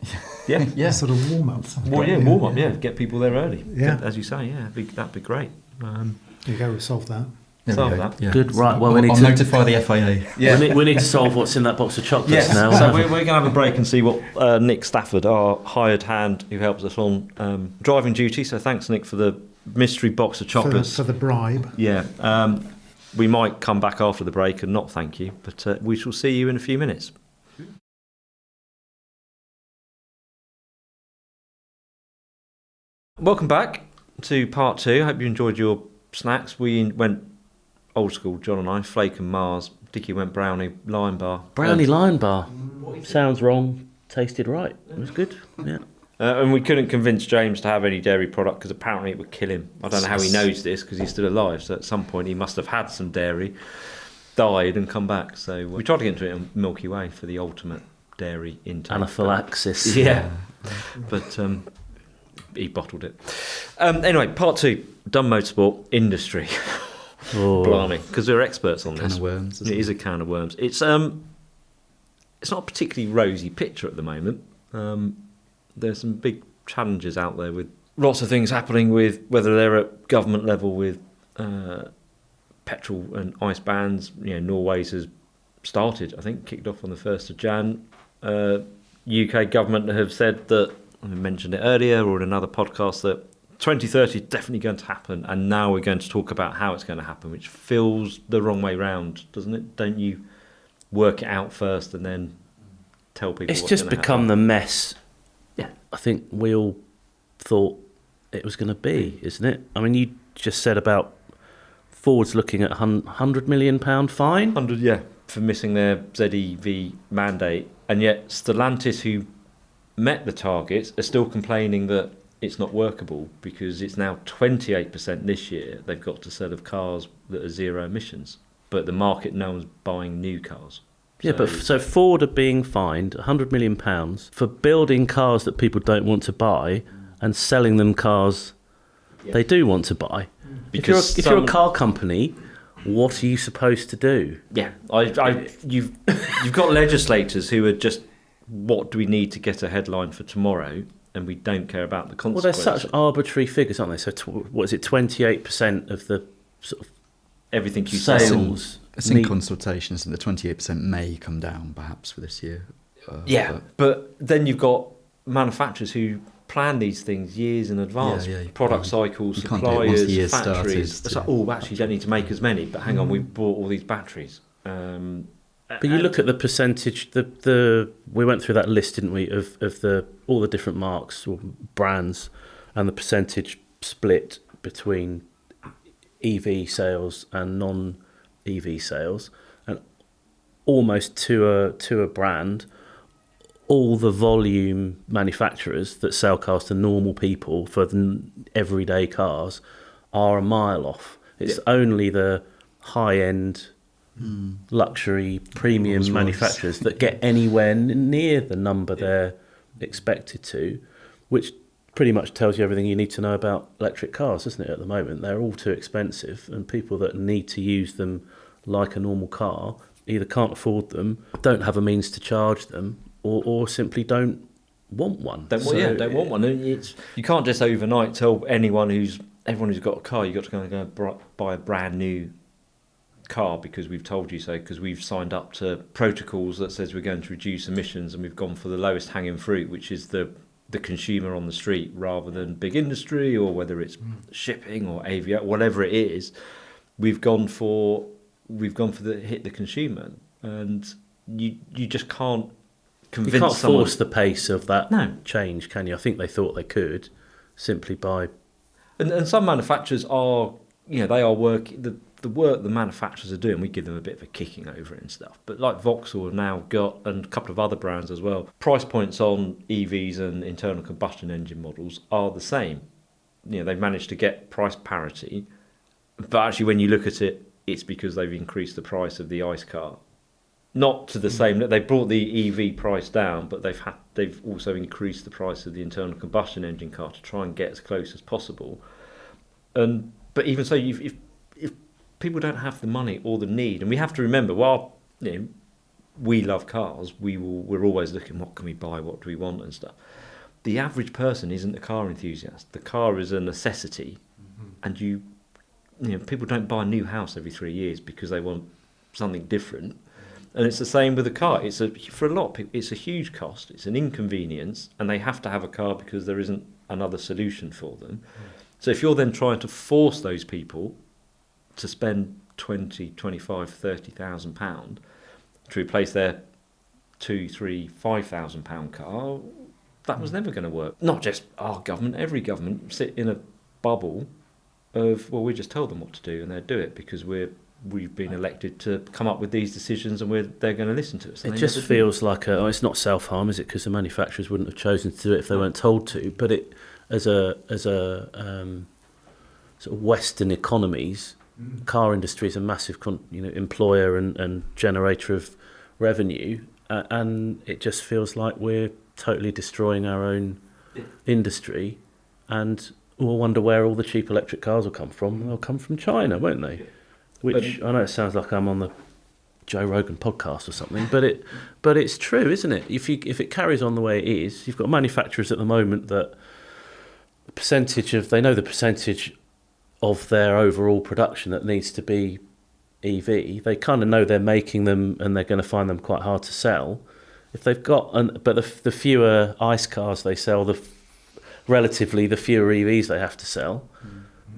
Yeah. Sort of warm up. Warm up. Get people there early. Yeah, as you say. Yeah, that'd be great. There you go. We solved that. Solve that. Yeah. Good. Right. Well, we need to notify the FIA. Yeah. We need to solve what's in that box of chocolates now. So we're going to have a break and see what Nick Stafford, our hired hand who helps us on driving duty. So thanks, Nick, for the mystery box of chocolates. For the bribe. Yeah. We might come back after the break and not thank you, but we shall see you in a few minutes. Welcome back to part 2. I hope you enjoyed your snacks. We went old school, John and I, Flake and Mars. Dickie went brownie Lion Bar. Brownie Lion Bar. Sounds wrong, tasted right. It was good. Yeah. And we couldn't convince James to have any dairy product because apparently it would kill him. I don't know how he knows this because he's still alive. So at some point he must have had some dairy, died and come back. So we tried to get into it on Milky Way for the ultimate dairy intake. Anaphylaxis. Yeah. But he bottled it. Anyway, part 2, dumb motorsport industry. Oh. Blimey, because we're experts on this. Can of worms. It is a can of worms. It's not a particularly rosy picture at the moment. There's some big challenges out there with lots of things happening with whether they're at government level with petrol and ICE bans. Norway's has started, I think, kicked off on the 1st of Jan. UK government have said that, I mentioned it earlier or in another podcast, that 2030 is definitely going to happen, and now we're going to talk about how it's going to happen, which feels the wrong way round, doesn't it? Don't you work it out first and then tell people it's what's just going to become happen? the mess. Yeah. I think we all thought it was going to be, isn't it? I mean, you just said about Ford's looking at £100 million fine. 100, yeah, for missing their ZEV mandate, and yet Stellantis, who met the targets, are still complaining that it's not workable because it's now 28% this year they've got to sell of cars that are zero emissions, but the market, no one's buying new cars. Yeah, but so Ford are being fined £100 million for building cars that people don't want to buy and selling them cars they do want to buy. Because if you're a car company, what are you supposed to do? Yeah, you've got legislators who are just, what do we need to get a headline for tomorrow? and we don't care about the Well, consequences. they're such arbitrary figures, aren't they? So, what is it? 28% of the sort of Everything you say. sales. It's in consultations, and the 28% may come down perhaps for this year. But then you've got manufacturers who plan these things years in advance. Product cycles, you can't do it once the year factories. started It's like, actually, you don't need to make as many. But hang on, we bought all these batteries. But you look at the percentage. We went through that list, didn't we, of all the different marks or brands, and the percentage split between EV sales and non-EV sales, and almost to a brand, all the volume manufacturers that sell cars to normal people for the everyday cars are a mile off. It's only the high-end luxury premium Rolls-Royce manufacturers that get anywhere near the number they're expected to, which pretty much tells you everything you need to know about electric cars, doesn't it? At the moment, they're all too expensive, and people that need to use them like a normal car either can't afford them, don't have a means to charge them, or simply don't want one. Don't want one. You can't just overnight tell everyone who's got a car, you've got to go and buy a brand new car because we've told you so, because we've signed up to protocols that says we're going to reduce emissions, and we've gone for the lowest hanging fruit, which is the consumer on the street, rather than big industry, or whether it's shipping or aviation, whatever it is. We've gone for the consumer, and you just can't convince. You can't someone. force the pace of that change, can you? I think they thought they could, simply by. And some manufacturers are, they are working the work the manufacturers are doing. We give them a bit of a kicking over it and stuff. But like Vauxhall have now got, and a couple of other brands as well, price points on EVs and internal combustion engine models are the same. They've managed to get price parity, but actually when you look at it, it's because they've increased the price of the ICE car. Not to the same, they brought the EV price down, but they've also increased the price of the internal combustion engine car to try and get as close as possible. But even so, if people don't have the money or the need, and we have to remember, while we love cars, we're always looking, what can we buy, what do we want and stuff. The average person isn't a car enthusiast. The car is a necessity, and people don't buy a new house every 3 years because they want something different. And it's the same with a car. For a lot of people, it's a huge cost. It's an inconvenience, and they have to have a car because there isn't another solution for them. So if you're then trying to force those people to spend 20, 25, 30,000 pound to replace their 2, 3, 5,000 pound car, that was never going to work. Not just our government, every government sit in a bubble of, well, we just tell them what to do and they'll do it because we've been elected to come up with these decisions and they're going to listen to us. It just feels like it's not self-harm, is it? Because the manufacturers wouldn't have chosen to do it if they weren't told to. But it, as a sort of Western economies, car industry is a massive employer and generator of revenue, and it just feels like we're totally destroying our own industry, and we'll wonder where all the cheap electric cars will come from. They'll come from China, won't they? Which I know it sounds like I'm on the Joe Rogan podcast or something, but it's true, isn't it? If it carries on the way it is, you've got manufacturers at the moment that they know the percentage of their overall production that needs to be EV. They kind of know they're making them and they're going to find them quite hard to sell. If they've got, but the fewer ICE cars they sell, relatively the fewer EVs they have to sell.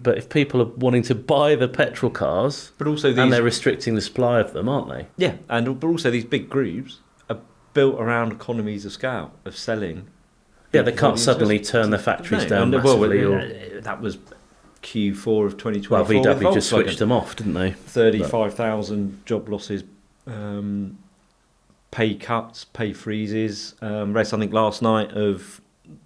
But if people are wanting to buy the petrol cars, but also and they're restricting the supply of them, aren't they? Yeah, but also these big groups are built around economies of scale of selling. Yeah, they can't suddenly turn their factories down massively. That was Q4 of 2024. Well, VW just switched them off, didn't they? 35,000 job losses, pay cuts, pay freezes. Read something last night of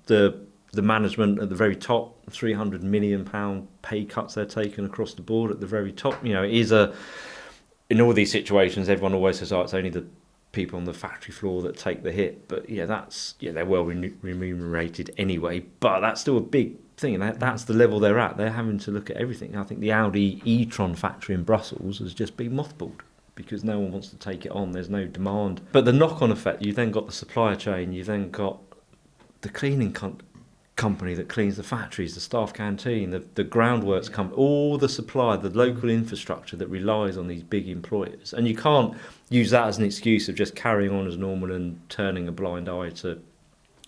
the management at the very top, £300 million pay cuts they're taking across the board at the very top. It is in all these situations, everyone always says, it's only the people on the factory floor that take the hit. But they're well remunerated anyway. But that's still a big thing, and that's the level they're at. They're having to look at everything. I think the Audi e-tron factory in Brussels has just been mothballed because no one wants to take it on. There's no demand. But the knock-on effect, you've then got the supplier chain, you've then got the cleaning company that cleans the factories, the staff canteen, the groundworks company, all the supply, the local infrastructure that relies on these big employers. And you can't use that as an excuse of just carrying on as normal and turning a blind eye to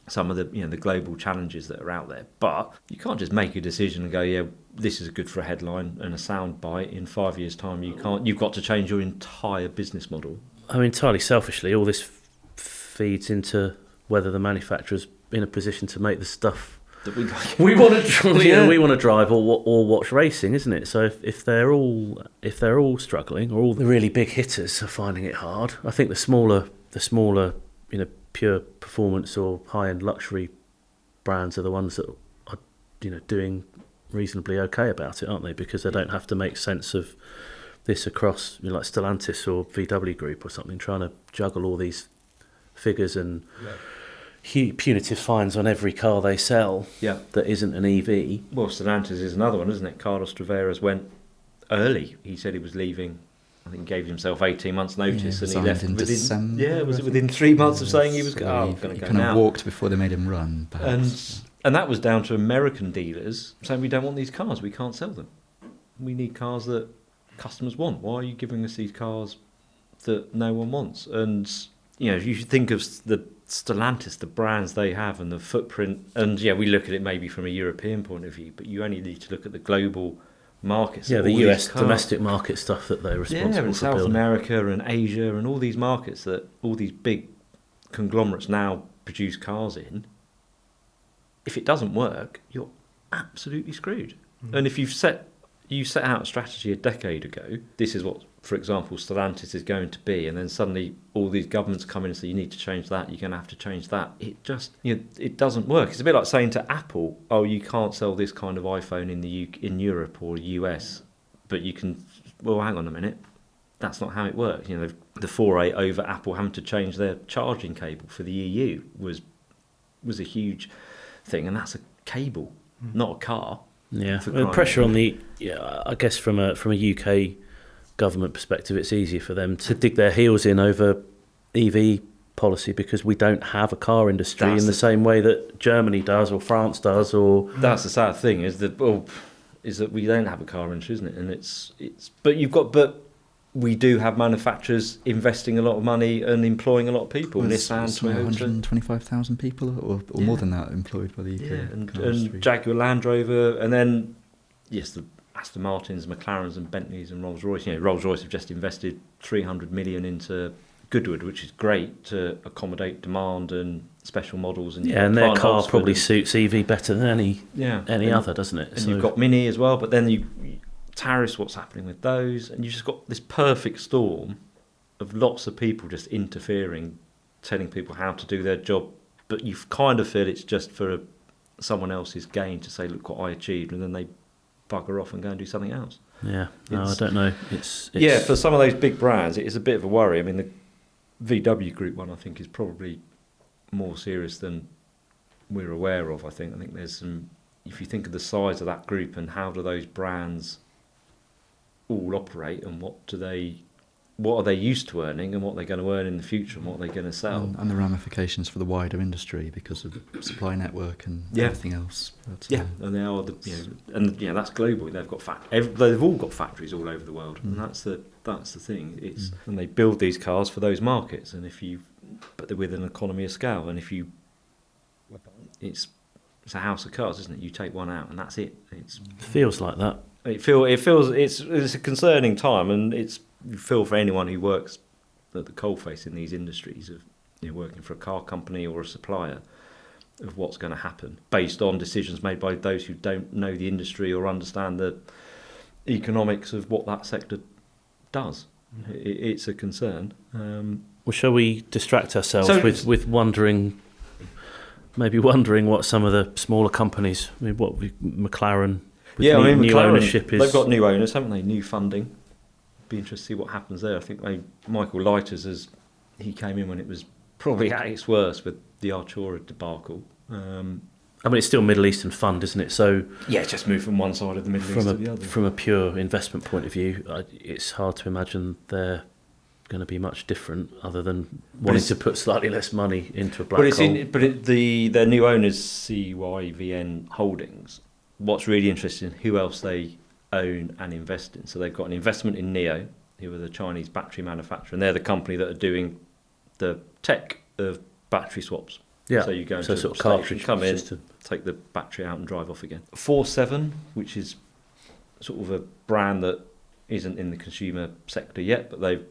some of the the global challenges that are out there. But you can't just make a decision and go, yeah, this is good for a headline and a sound bite. In 5 years' time, you've got to change your entire business model. I mean, entirely selfishly, all this feeds into whether the manufacturer's in a position to make the stuff That we like. we want to we want to drive or watch racing, isn't it? So if they're all struggling, or all the really big hitters are finding it hard, I think the smaller pure performance or high end luxury brands are the ones that are doing reasonably okay about it, aren't they? Because they don't have to make sense of this across like Stellantis or VW Group or something, trying to juggle all these figures and punitive fines on every car they sell that isn't an EV. Well, Stellantis is another one, isn't it? Carlos Tavares went early. He said he was leaving. I think he gave himself 18 months' notice, and he left in December. Yeah, was it within 3 months of saying he was going to go kind now? of walked before they made him run, perhaps. And that was down to American dealers saying, we don't want these cars, we can't sell them. We need cars that customers want. Why are you giving us these cars that no one wants? And if you think of the Stellantis, the brands they have and the footprint, and we look at it maybe from a European point of view, but you only need to look at the global markets. Yeah, the US domestic market stuff that they're responsible and for South building. America and Asia and all these markets that all these big conglomerates now produce cars in. If it doesn't work, you're absolutely screwed. And if you set out a strategy a decade ago, this is what, for example, Stellantis is going to be, and then suddenly all these governments come in and say, you need to change that, you're going to have to change that. It just, it doesn't work. It's a bit like saying to Apple, oh, you can't sell this kind of iPhone in Europe or US, but you can, well, hang on a minute. That's not how it works. The foray over Apple having to change their charging cable for the EU was a huge thing, and that's a cable, not a car. Yeah, the pressure on I guess from a UK government perspective, it's easier for them to dig their heels in over EV policy because we don't have a car industry in the same way that Germany does or France does. Or that's the sad thing is that we don't have a car industry, isn't it? And but we do have manufacturers investing a lot of money and employing a lot of people. Nissan, Toyota, 125,000 people or more than that employed by the UK. And Jaguar, Land Rover, and then the Aston Martins, McLarens, and Bentleys, and Rolls Royce. Rolls Royce have just invested 300 million into Goodwood, which is great to accommodate demand and special models. And and their car probably suits EV better than any other, doesn't it? And you've got Mini as well, but then tariffs, what's happening with those, and you've just got this perfect storm of lots of people just interfering, telling people how to do their job, but you kind of feel it's just for someone else's gain to say, look what I achieved, and then they bugger off and go and do something else. I don't know. It's for some of those big brands, it is a bit of a worry. I mean, the VW Group one, I think, is probably more serious than we're aware of. I think there's some. If you think of the size of that group and how do those brands all operate, and what are they used to earning, and what they're going to earn in the future, and what they're going to sell, and the ramifications for the wider industry because of the supply network and everything else. And they are that's global. They've got they've all got factories all over the world, and that's the thing. It's and they build these cars for those markets, and but they're with an economy of scale, and it's a house of cards, isn't it? You take one out, and that's it. It feels like that. It feels it's a concerning time, and you feel for anyone who works at the coalface in these industries of working for a car company or a supplier, of what's going to happen based on decisions made by those who don't know the industry or understand the economics of what that sector does. It's a concern. Well, shall we distract ourselves with wondering what some of the smaller companies, McLaren. New McLaren, ownership is. They've got new owners, haven't they? New funding. Be interested to see what happens there. I think Michael Leiters, he came in when it was probably at its worst with the Artura debacle. It's still Middle Eastern fund, isn't it? So just move from one side of the Middle East to the other. From a pure investment point of view, it's hard to imagine they're going to be much different, other than wanting to put slightly less money into a black But hole. their new owners, CYVN Holdings. What's really interesting, who else they own and invest in. So they've got an investment in NIO, who are the Chinese battery manufacturer, and they're the company that are doing the tech of battery swaps. Yeah, So you go into so a sort of station, cartridge come in, system. take the battery out and drive off again. 47, which is sort of a brand that isn't in the consumer sector yet, but they've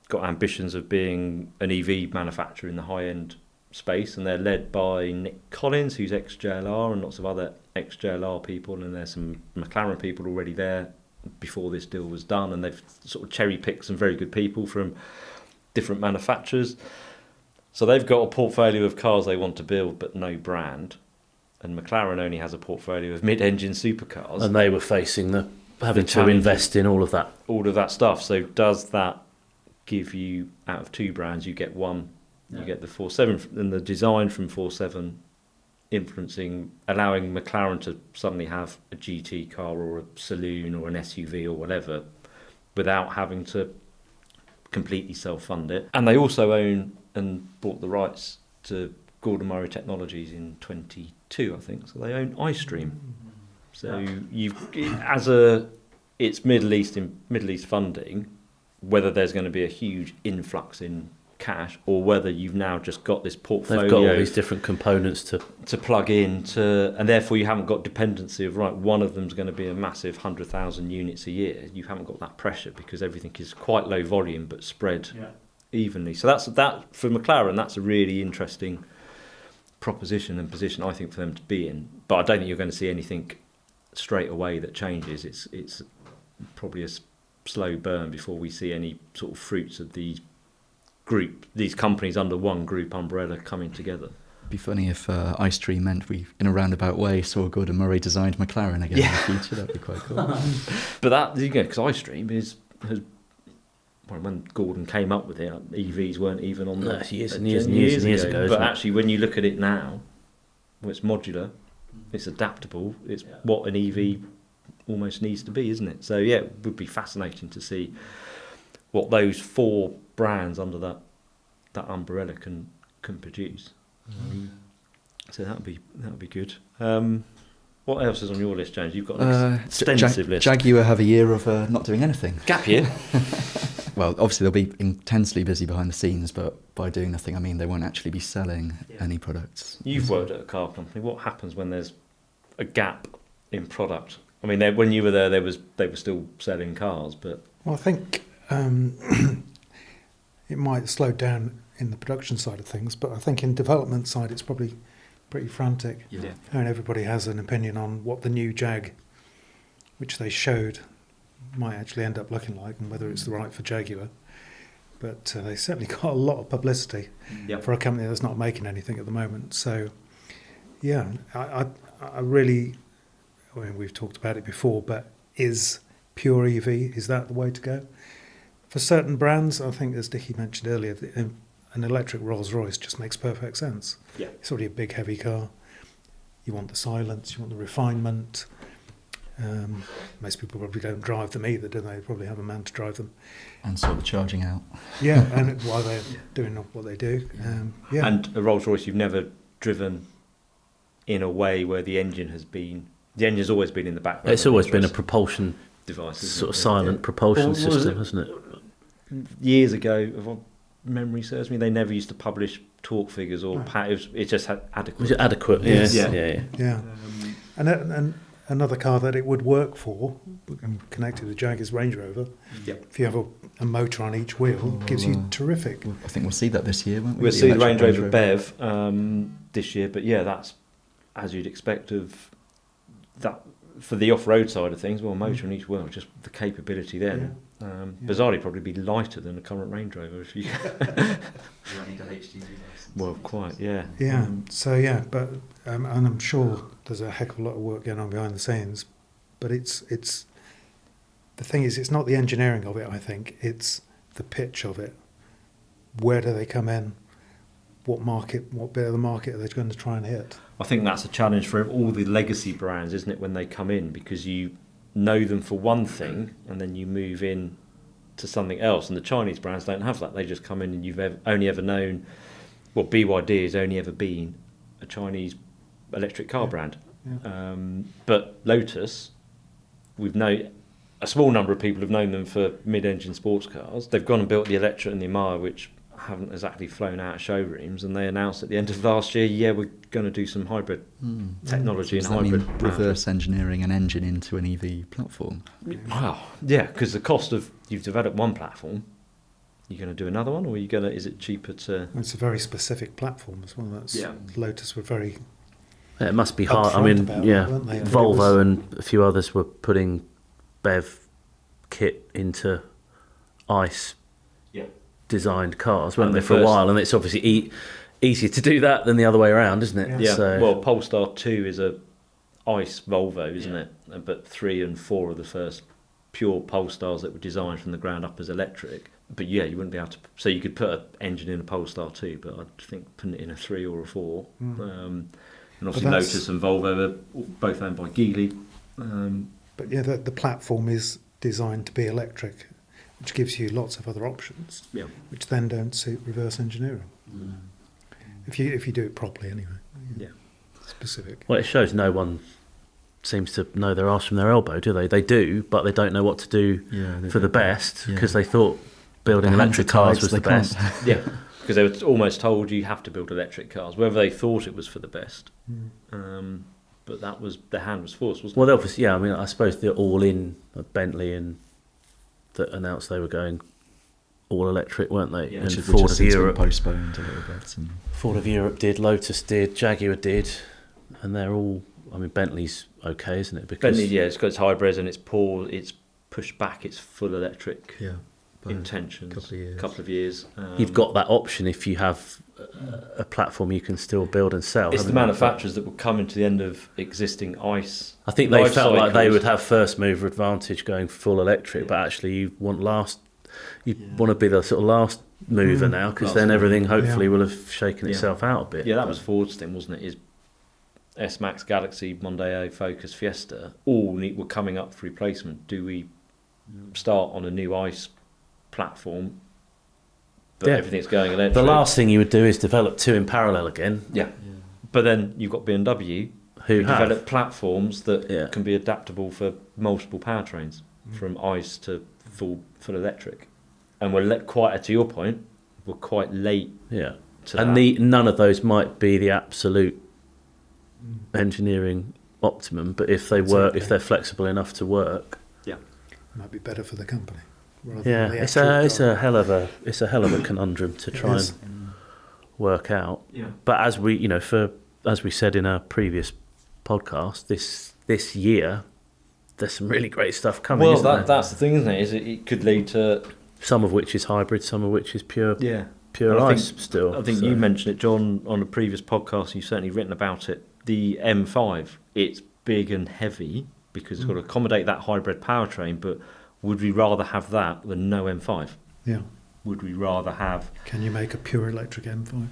got ambitions of being an EV manufacturer in the high-end space, and they're led by Nick Collins, who's ex-JLR, and lots of other ex-JLR people, and there's some McLaren people already there before this deal was done, and they've sort of cherry-picked some very good people from different manufacturers. So they've got a portfolio of cars they want to build, but no brand. And McLaren only has a portfolio of mid-engine supercars. And they were facing having to challenge invest in all of that. All of that stuff. So does that give you, out of two brands, you get one, you get the 47, and the design from 47 influencing, allowing McLaren to suddenly have a GT car or a saloon or an SUV or whatever without having to completely self-fund it. And they also own and bought the rights to Gordon Murray Technologies in 22, I think. So they own iStream. So it's Middle East funding, whether there's going to be a huge influx in cash or whether you've now just got this portfolio. They've got all these different components to plug in and therefore you haven't got dependency of, right, one of them's going to be a massive 100,000 units a year. You haven't got that pressure because everything is quite low volume but spread evenly. So that for McLaren, that's a really interesting proposition and position, I think, for them to be in. But I don't think you're going to see anything straight away that changes. It's probably a slow burn before we see any sort of fruits of these companies under one group umbrella coming together. It'd be funny if iStream meant we, in a roundabout way, saw Gordon Murray designed McLaren again in the future. That'd be quite cool. But that, because iStream when Gordon came up with it, EVs weren't even on the years and years ago. But actually, when you look at it now, it's modular, it's adaptable, it's what an EV almost needs to be, isn't it? So yeah, it would be fascinating to see what those four brands under that umbrella can produce. So that would be good. What else is on your list, James? You've got an extensive list. Jaguar have a year of not doing anything. Gap year. Well, obviously they'll be intensely busy behind the scenes, but by doing nothing, I mean they won't actually be selling any products. You've worked at a car company. What happens when there's a gap in product? I mean, when you were there, they were still selling cars, but Well, I think it might slow down in the production side of things, but I think in development side it's probably pretty frantic. Yeah. And everybody has an opinion on what the new Jag, which they showed, might actually end up looking like and whether it's the right for Jaguar. But they certainly got a lot of publicity for a company that's not making anything at the moment. So, yeah, I really, I mean, we've talked about it before, but is pure EV, is that the way to go? For certain brands, I think, as Dickie mentioned earlier, an electric Rolls-Royce just makes perfect sense. Yeah. It's already a big, heavy car. You want the silence, you want the refinement. Most people probably don't drive them either, do they? They probably have a man to drive them. And sort of charging out. Yeah, and while they're doing what they do. Yeah. And a Rolls-Royce you've never driven in a way where the engine's always been in the background. It's always been a propulsion device, sort of silent propulsion system, hasn't it? Years ago, if memory serves me, they never used to publish torque figures or it just had adequate. Was it adequate? Yes. Yeah. And another car that it would work for, connected to Jaguar's Range Rover, if you have a motor on each wheel, gives you terrific. I think we'll see that this year, won't we? We'll see the Range Rover BEV this year, but yeah, that's as you'd expect of that for the off-road side of things. Well, motor on each wheel, just the capability there. Bizarrely, probably be lighter than the current Range Rover if you. Well, quite, yeah. Yeah. So yeah, but and I'm sure there's a heck of a lot of work going on behind the scenes, but it's the thing is, it's not the engineering of it. I think it's the pitch of it. Where do they come in? What bit of the market are they going to try and hit? I think that's a challenge for all the legacy brands, isn't it, when they come in, because you know them for one thing and then you move in to something else. And the Chinese brands don't have that. They just come in and you've only ever known, well, BYD has only ever been a Chinese electric car brand. Yeah. But Lotus, we've known, a small number of people have known them for mid-engine sports cars. They've gone and built the Electra and the Amara, which haven't exactly flown out of showrooms, and they announced at the end of last year, yeah, we're going to do some hybrid technology and Does that hybrid mean reverse engineering an engine into an EV platform? Wow, yeah, because the cost of, you've developed one platform, you're going to do another one, or are you going to, is it cheaper to? It's a very specific platform as well. That's Lotus were very. Yeah, it must be hard. I upfront mean, about yeah, it, weren't they? Volvo and a few others were putting BEV kit into ICE designed cars, weren't they, for a while? And it's obviously easier to do that than the other way around, isn't it? Yeah. So, Well, Polestar 2 is a ICE Volvo, isn't it? But 3 and 4 are the first pure Polestars that were designed from the ground up as electric. But yeah, you wouldn't be able to. So you could put an engine in a Polestar 2, but I think putting it in a 3 or a 4. And obviously Lotus and Volvo are both owned by Geely. But yeah, the platform is designed to be electric, which gives you lots of other options, which then don't suit reverse engineering. If you do it properly, anyway. Yeah. Specific. well, it shows no one seems to know their arse from their elbow, do they? They do, but they don't know what to do for the best because they thought building electric cars was the best. Yeah, because they were almost told you have to build electric cars, whether they thought it was for the best. But that was, the hand was forced, wasn't it? Well, obviously, yeah. I mean, I suppose they're all in Bentley and that announced they were going all electric, weren't they? Yeah. And Which Ford has of since been Europe, postponed a little bit. And Ford of Europe did, Lotus did, Jaguar did, and they're all. I mean, Bentley's okay, isn't it? Because Bentley, yeah, it's got its hybrids and it's pushed back its full electric by intentions. a Couple of years. you've got that option if you have a platform you can still build and sell. It's the haven't you? manufacturers that will come into the end of existing ICE. I think they life felt like they cycles. would have first mover advantage going full electric, but actually you want to be the sort of last mover now, because Last then mover. everything hopefully will have shaken Yeah. itself out a bit. Yeah, that was Ford's thing, wasn't it? Is S-Max, Galaxy, Mondeo, Focus, Fiesta all were coming up for replacement. Do we start on a new ICE platform, but everything's going electric? The last thing you would do is develop two in parallel again. Yeah. But then you've got BMW Who have. develop platforms that Yeah. can be adaptable for multiple powertrains, from ICE to full electric. And we're to your point, we're quite late Yeah. to And that. none of those might be the absolute engineering optimum, but if they work, if they're flexible enough to work, Might be better for the company. rather yeah, than the it's actual a car. hell of a conundrum to try is. and work out. Yeah. But as we said in our previous podcast, this year there's some really great stuff coming. Well, isn't there? that's the thing, isn't it? Is it could lead to Some of which is hybrid, some of which is pure And I ICE think- still. I think so. you mentioned it, John, on a previous podcast. You've certainly written about it. The M5, it's big and heavy because it's got to accommodate that hybrid powertrain. But would we rather have that than no M5? Yeah. Would we rather have? Can you make a pure electric M5?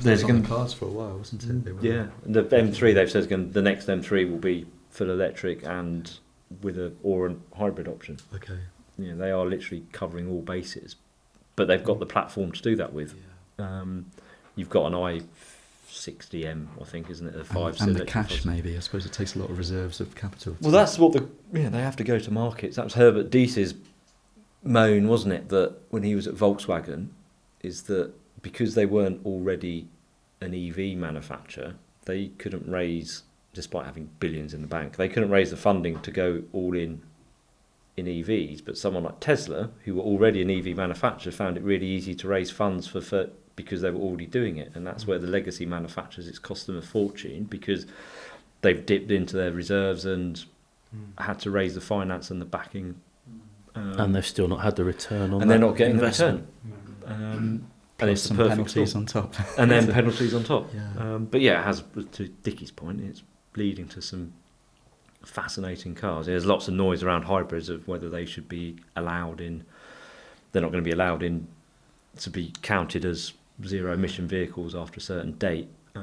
There's on going the cards for a while, wasn't it? They were- yeah, the M3 they've said the next M3 will be full electric and with a hybrid option. Okay. Yeah, they are literally covering all bases, but they've got the platform to do that with. You've got an i60M, I think, isn't it? The And the cash, maybe. I suppose it takes a lot of reserves of capital. Well, that's what they have to go to markets. That was Herbert Diess's moan, wasn't it? That when he was at Volkswagen, is that because they weren't already an EV manufacturer, they couldn't raise, despite having billions in the bank, they couldn't raise the funding to go all in EVs. But someone like Tesla, who were already an EV manufacturer, found it really easy to raise funds for because they were already doing it. And that's where the legacy manufacturers, it's cost them a fortune because they've dipped into their reserves and had to raise the finance and the backing. And they've still not had the return on and they're not getting investment. the return. And Plus it's the some perfect penalties storm. on top. And then penalties on top. Yeah. But yeah, it has, to Dickie's point, it's leading to some fascinating cars. There's lots of noise around hybrids of whether they should be allowed in. They're not going to be allowed in to be counted as zero emission vehicles after a certain date. But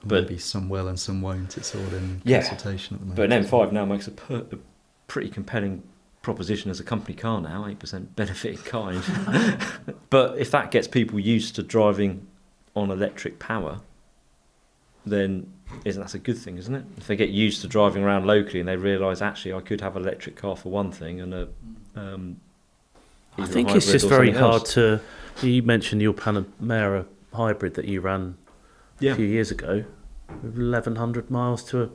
Maybe some will and some won't. It's all in Yeah. consultation at the moment. But an M5 now makes a pretty compelling proposition as a company car now, 8% benefit in kind. But if that gets people used to driving on electric power, then that's a good thing, isn't it? If they get used to driving around locally and they realise, actually, I could have an electric car for one thing and I think it's just very hard to... You mentioned your Panamera hybrid that you ran a few years ago, 1,100 miles to a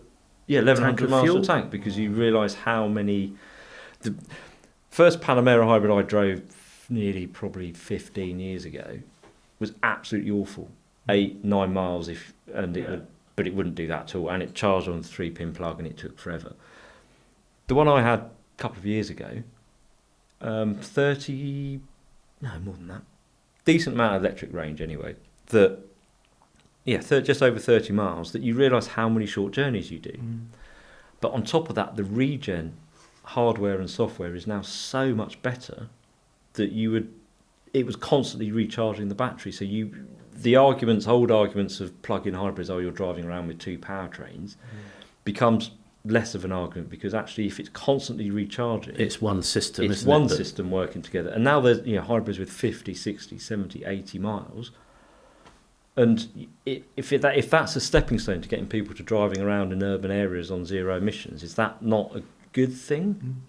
1,100 miles to a tank, because you realise how many... The first Panamera hybrid I drove nearly probably 15 years ago was absolutely awful. 8-9 miles but it wouldn't do that at all, and it charged on the 3-pin plug and it took forever. The one I had a couple of years ago, 30, no, more than that, decent amount of electric range anyway, that just over 30 miles, that you realise how many short journeys you do. But on top of that, the regen hardware and software is now so much better that it was constantly recharging the battery. So the old arguments of plug-in hybrids, you're driving around with 2 powertrains, becomes less of an argument, because actually if it's constantly recharging, it's one system, it's one system working together. And now there's hybrids with 50, 60, 70, 80 miles. And if that's a stepping stone to getting people to driving around in urban areas on zero emissions, is that not a good thing?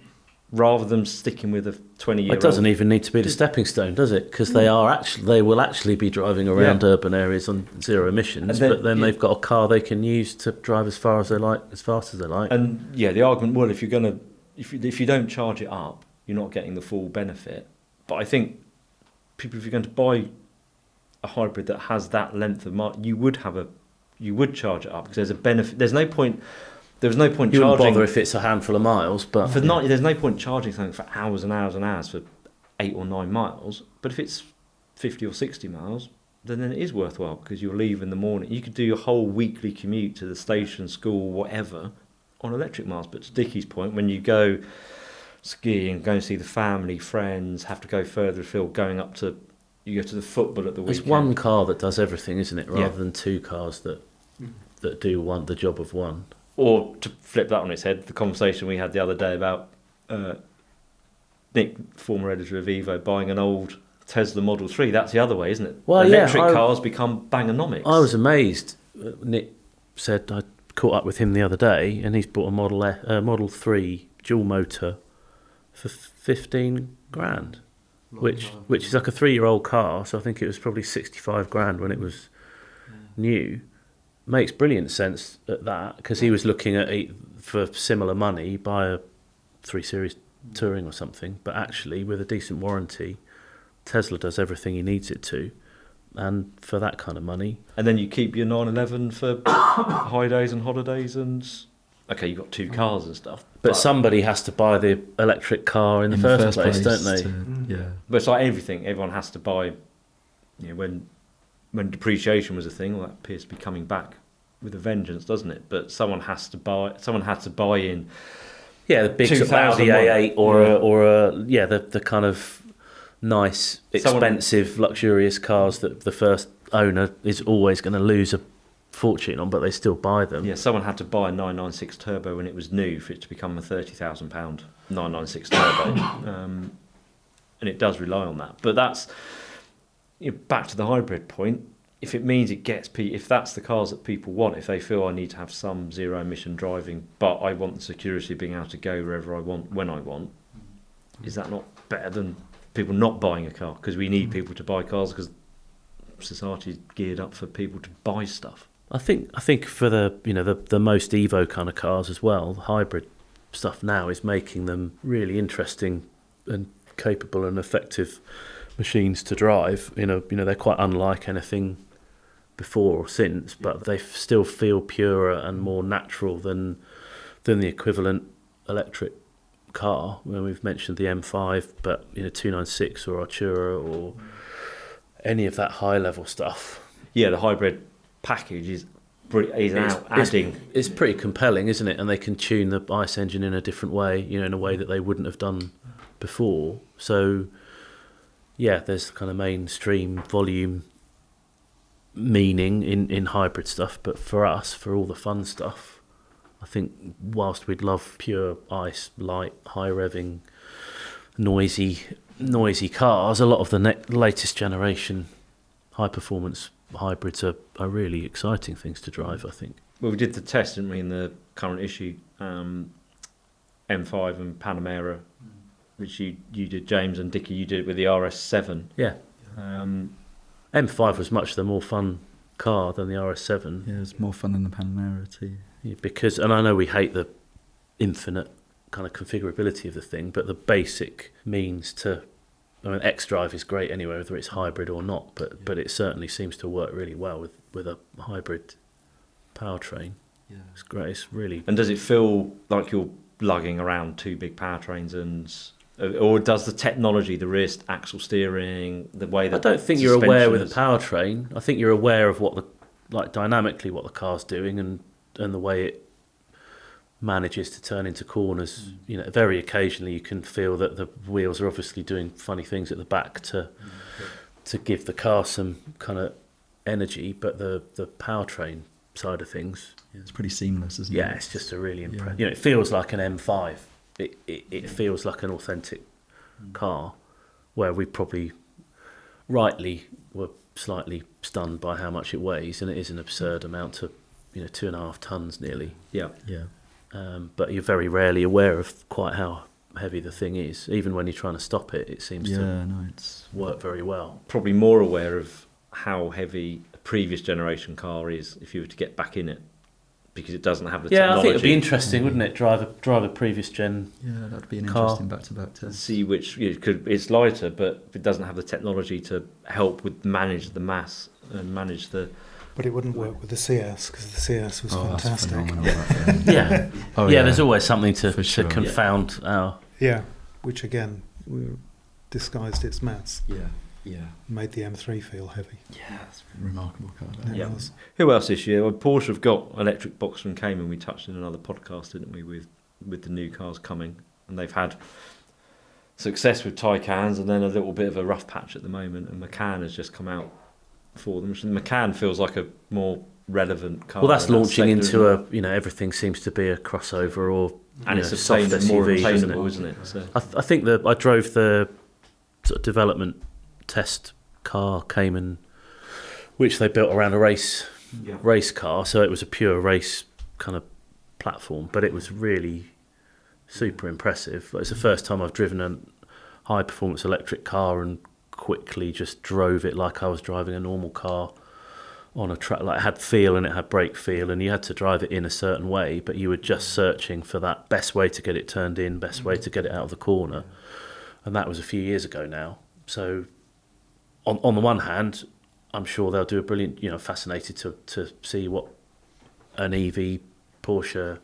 Rather than sticking with a 20-year-old... It doesn't even need to be the stepping stone, does it? Because they will actually be driving around urban areas on zero emissions, but then they've got a car they can use to drive as far as they like, as fast as they like. And the argument, well, if you don't charge it up, you're not getting the full benefit. But I think if you're going to buy a hybrid that has that length of miles, you would charge it up, because there's a benefit. There was no point you charging. You wouldn't bother if it's a handful of miles, but there's no point charging something for hours and hours and hours for 8 or 9 miles. But if it's 50 or 60 miles, then it is worthwhile, because you'll leave in the morning. You could do your whole weekly commute to the station, school, whatever, on electric miles. But to Dickie's point, when you go skiing, go and see the family, friends, have to go further afield, you go to the football at the weekend. It's one car that does everything, isn't it? Rather than 2 cars that do the job of one. Or to flip that on its head, the conversation we had the other day about Nick, former editor of Evo, buying an old Tesla Model 3. That's the other way, isn't it? Well, electric cars become bangonomics. I was amazed. Nick said, I caught up with him the other day, and he's bought a Model 3 dual motor for 15 grand, which is like a 3-year-old car. So I think it was probably 65 grand when it was new. Makes brilliant sense at that, because he was looking at for similar money, buy a 3 Series Touring or something, but actually with a decent warranty, Tesla does everything he needs it to, and for that kind of money. And then you keep your 911 for high days and holidays, and you've got 2 cars and stuff. But somebody has to buy the electric car in the first place, don't they? But it's like everything. Everyone has to buy. When depreciation was a thing, well, that appears to be coming back with a vengeance, doesn't it? But someone had to buy in. Yeah, the big Audi A8 the kind of nice, expensive, luxurious cars that the first owner is always going to lose a fortune on, but they still buy them. Yeah, someone had to buy a 996 turbo when it was new for it to become a £30,000 996 turbo, and it does rely on that. But that's back to the hybrid point. If it means it gets if that's the cars that people want, if they feel I need to have some zero emission driving, but I want the security of being able to go wherever I want when I want, is that not better than people not buying a car? Because we need people to buy cars, because society is geared up for people to buy stuff. I think for the most Evo kind of cars as well, the hybrid stuff now is making them really interesting and capable and effective machines to drive. They're quite unlike anything before or since, but they still feel purer and more natural than the equivalent electric car. When we've mentioned the M5, but 296 or Artura or any of that high level stuff. Yeah, the hybrid package is adding. It's pretty compelling, isn't it? And they can tune the ICE engine in a different way, in a way that they wouldn't have done before. So yeah, there's kind of mainstream volume meaning in hybrid stuff, but for us, for all the fun stuff, I think whilst we'd love pure ICE, light, high revving, noisy cars, a lot of the latest generation high performance hybrids are really exciting things to drive, I think. Well, we did the test, didn't we, in the current issue, M5 and Panamera, which you did, James, and Dickie, you did it with the RS7. Yeah. M5 was much the more fun car than the RS7. Yeah, it was more fun than the Panamera too. Yeah, because, and I know we hate the infinite kind of configurability of the thing, but the basic means to, I mean, X-Drive is great anyway, whether it's hybrid or not, but it certainly seems to work really well with a hybrid powertrain. Yeah. It's great. It's really. And does it feel like you're lugging around two big powertrains, or does the technology, the wrist, axle steering, the way that I don't think you're aware with is... a powertrain. I think you're aware of what dynamically what the car's doing and the way it manages to turn into corners. You know, very occasionally you can feel that the wheels are obviously doing funny things at the back to give the car some kind of energy, but the powertrain side of things, it's pretty seamless, isn't it? Yeah, it's just a really impressive. You know, it feels like an M5. It feels like an authentic car, where we probably rightly were slightly stunned by how much it weighs, and it is an absurd amount to 2.5 tons nearly. Yeah. But you're very rarely aware of quite how heavy the thing is. Even when you're trying to stop it, it seems it's work very well. Probably more aware of how heavy a previous generation car is if you were to get back in it, because it doesn't have the technology. Yeah, I think it'd be interesting, wouldn't it? Drive a previous gen. Yeah, that'd be an car. Interesting back-to-back test. See which it's lighter, but it doesn't have the technology to help with manage the mass and manage the. But it wouldn't work with the CS, because the CS was fantastic. Yeah. There's always something to confound our. Yeah, which again, disguised its mass. Yeah. Made the M3 feel heavy. Yeah, it's a remarkable car. It was. Who else this year? Well, Porsche have got electric Boxster and Cayman. We touched in another podcast, didn't we, with the new cars coming, and they've had success with Taycans, and then a little bit of a rough patch at the moment. And Macan has just come out for them. Macan feels like a more relevant car. Well, that's launching into everything seems to be a crossover or it's soft SUV, attainable, isn't it? So. I think that I drove the sort of development test car Cayman, which they built around a race car, so it was a pure race kind of platform, but it was really super impressive. It's the first time I've driven a high performance electric car and quickly just drove it like I was driving a normal car on a track. Like, it had feel and it had brake feel, and you had to drive it in a certain way, but you were just searching for that best way to get it turned in, best way to get it out of the corner, and that was a few years ago now. So on the one hand, I'm sure they'll do a brilliant, fascinated to see what an EV Porsche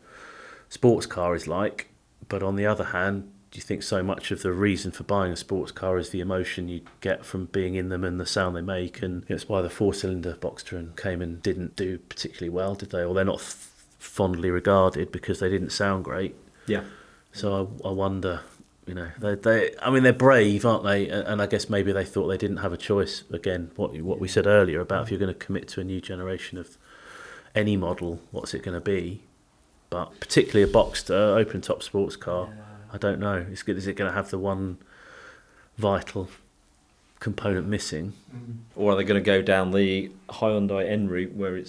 sports car is like. But on the other hand, do you think so much of the reason for buying a sports car is the emotion you get from being in them and the sound they make? And it's why the 4-cylinder Boxster and Cayman didn't do particularly well, did they? Or they're not fondly regarded because they didn't sound great. Yeah. So I wonder... they're brave, aren't they? And I guess maybe they thought they didn't have a choice. Again, what we said earlier about if you're going to commit to a new generation of any model, what's it going to be? But particularly a Boxster, open top sports car, I don't know. Is it going to have the one vital component missing? Or are they going to go down the Hyundai N route where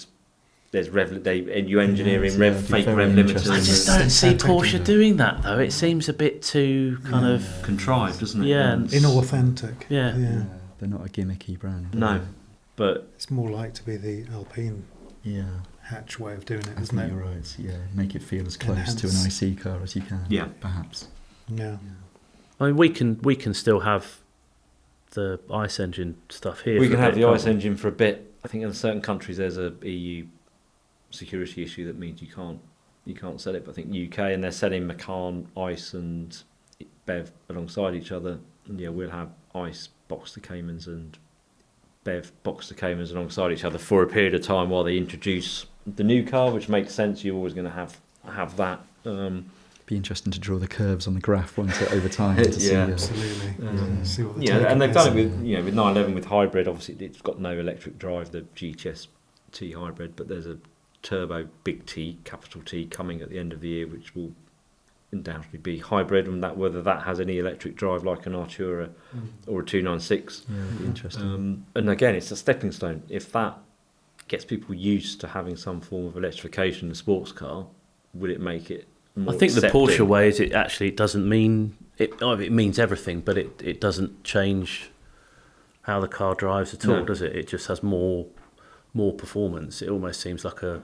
there's you engineering fake rev limiters? I just don't see Porsche doing that, though. It seems a bit too kind of contrived, doesn't it? Yeah, inauthentic. Yeah. They're not a gimmicky brand. No, but it's more like to be the Alpine hatch way of doing it, isn't it? You're right. Yeah, make it feel as close to an IC car as you can. Yeah, perhaps. Yeah. I mean, we can still have the ICE engine stuff here. We can have the ICE engine for a bit. I think in certain countries there's a EU security issue that means you can't sell it. But I think UK, and they're selling Macan, ICE and BEV alongside each other. And we'll have ICE Boxster Caymans and BEV Boxster Caymans alongside each other for a period of time while they introduce the new car, which makes sense. You're always going to have that. Be interesting to draw the curves on the graph, won't it, over time? To see, absolutely. See what and they've done it with with 911 with hybrid. Obviously, it's got no electric drive, the GTS T hybrid, but there's a turbo big T, capital T, coming at the end of the year, which will undoubtedly be hybrid, and that whether that has any electric drive like an Artura or a 296. Yeah, it'd be interesting. And again, it's a stepping stone. If that gets people used to having some form of electrification in a sports car, will it make it more I think accepting? the Porsche way is it doesn't mean it means everything, but it doesn't change how the car drives at all, does it? It just has more performance. It almost seems like a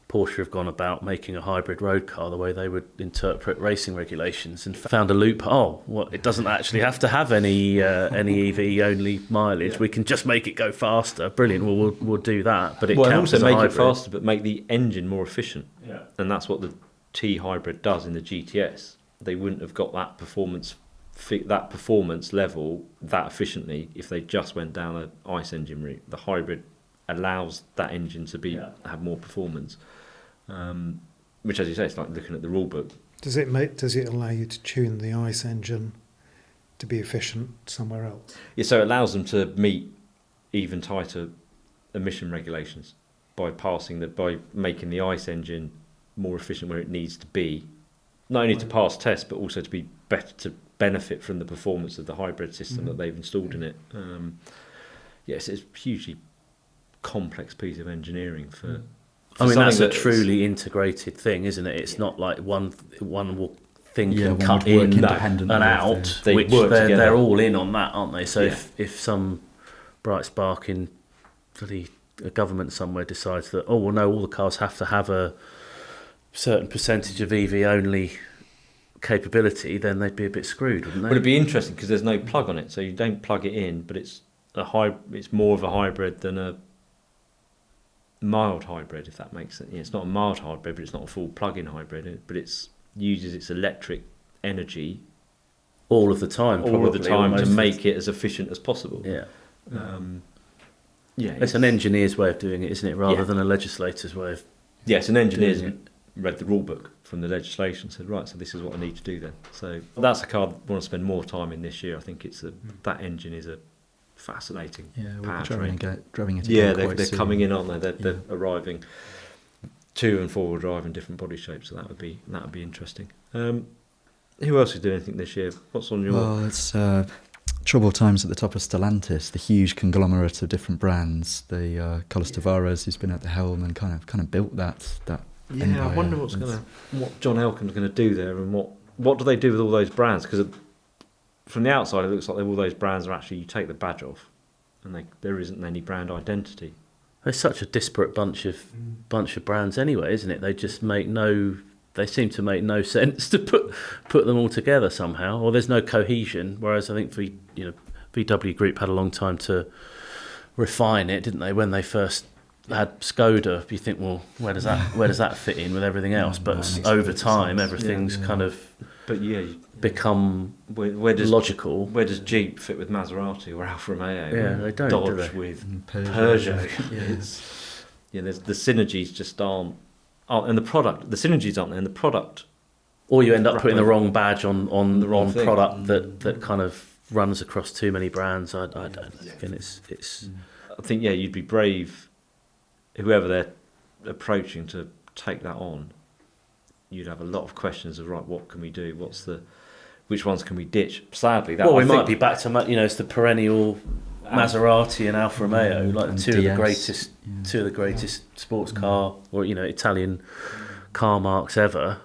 Porsche have gone about making a hybrid road car the way they would interpret racing regulations and found a loophole. It doesn't actually have to have any EV only mileage. We can just make it go faster. Brilliant. Well, we'll do that. But it counts also as a make hybrid. it faster, but make the engine more efficient. Yeah. And that's what the T hybrid does in the GTS. They wouldn't have got that performance level that efficiently if they just went down an ICE engine route. The hybrid allows that engine to have more performance. Which, as you say, it's like looking at the rule book. Does it allow you to tune the ICE engine to be efficient somewhere else? Yeah, so it allows them to meet even tighter emission regulations by making the ICE engine more efficient where it needs to be, not only to pass tests but also to be better, to benefit from the performance of the hybrid system that they've installed in it. Yes, it's a hugely complex piece of engineering for. I mean, that's a truly integrated thing, isn't it? It's not like one thing can cut in and out, which they're all in on that, aren't they? So if some bright spark in a government somewhere decides that, all the cars have to have a certain percentage of EV only capability, then they'd be a bit screwed, wouldn't they? Would it be interesting because there's no plug on it, so you don't plug it in, but it's more of a hybrid than a mild hybrid, if that makes sense. It's not a mild hybrid, but it's not a full plug-in hybrid, but it uses its electric energy all of the time to make it as efficient as possible. It's an engineer's way of doing it, isn't it, rather than a legislator's way of yes, an engineer's read the rule book from the legislation, said, right, so this is what I need to do then. So that's a car I want to spend more time in this year. I think that engine is a fascinating powertrain. Driving it. They're coming in, aren't they? They're arriving 2 and 4-wheel drive in different body shapes, so that would be interesting. Who else is doing anything this year? What's on your? Well, it's troubled times at the top of Stellantis, the huge conglomerate of different brands. The Carlos Tavares, who's been at the helm and kind of built that. Yeah, I wonder what John Elkann's going to do there, and what do they do with all those brands? Because from the outside, it looks like all those brands are actually, you take the badge off, and there isn't any brand identity. There's such a disparate bunch of brands anyway, isn't it? They seem to make no sense to put them all together somehow, or there's no cohesion. Whereas I think VW Group had a long time to refine it, didn't they? When they first had Skoda, you think, well, where does that fit in with everything else? But over time, everything's kind of become logical. Where does Jeep fit with Maserati or Alfa Romeo? Yeah, they don't. Dodge with Peugeot. There's the synergies just aren't, and the synergies aren't there, and the product. Or you end up putting the wrong badge on the wrong product that kind of runs across too many brands. I don't think it's. I think you'd be brave, whoever they're approaching, to take that on. You'd have a lot of questions of, right, what can we do? Which ones can we ditch? Sadly, we might be back to it's the perennial Maserati and Alfa Romeo, like two of the greatest sports car or Italian car marques ever,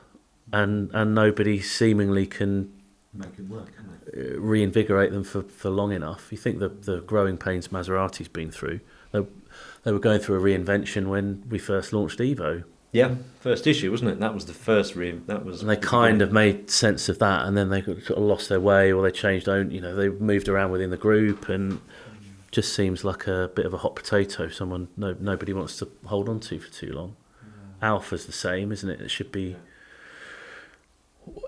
and nobody seemingly can make it work, can they? Reinvigorate them for long enough. You think the growing pains Maserati's been through. They were going through a reinvention when we first launched Evo. Yeah, first issue, wasn't it? That was the first And they kind of made sense of that, and then they sort of lost their way, or they changed own. They moved around within the group, and just seems like a bit of a hot potato. Someone nobody wants to hold on to for too long. Yeah. Alpha's the same, isn't it? It should be.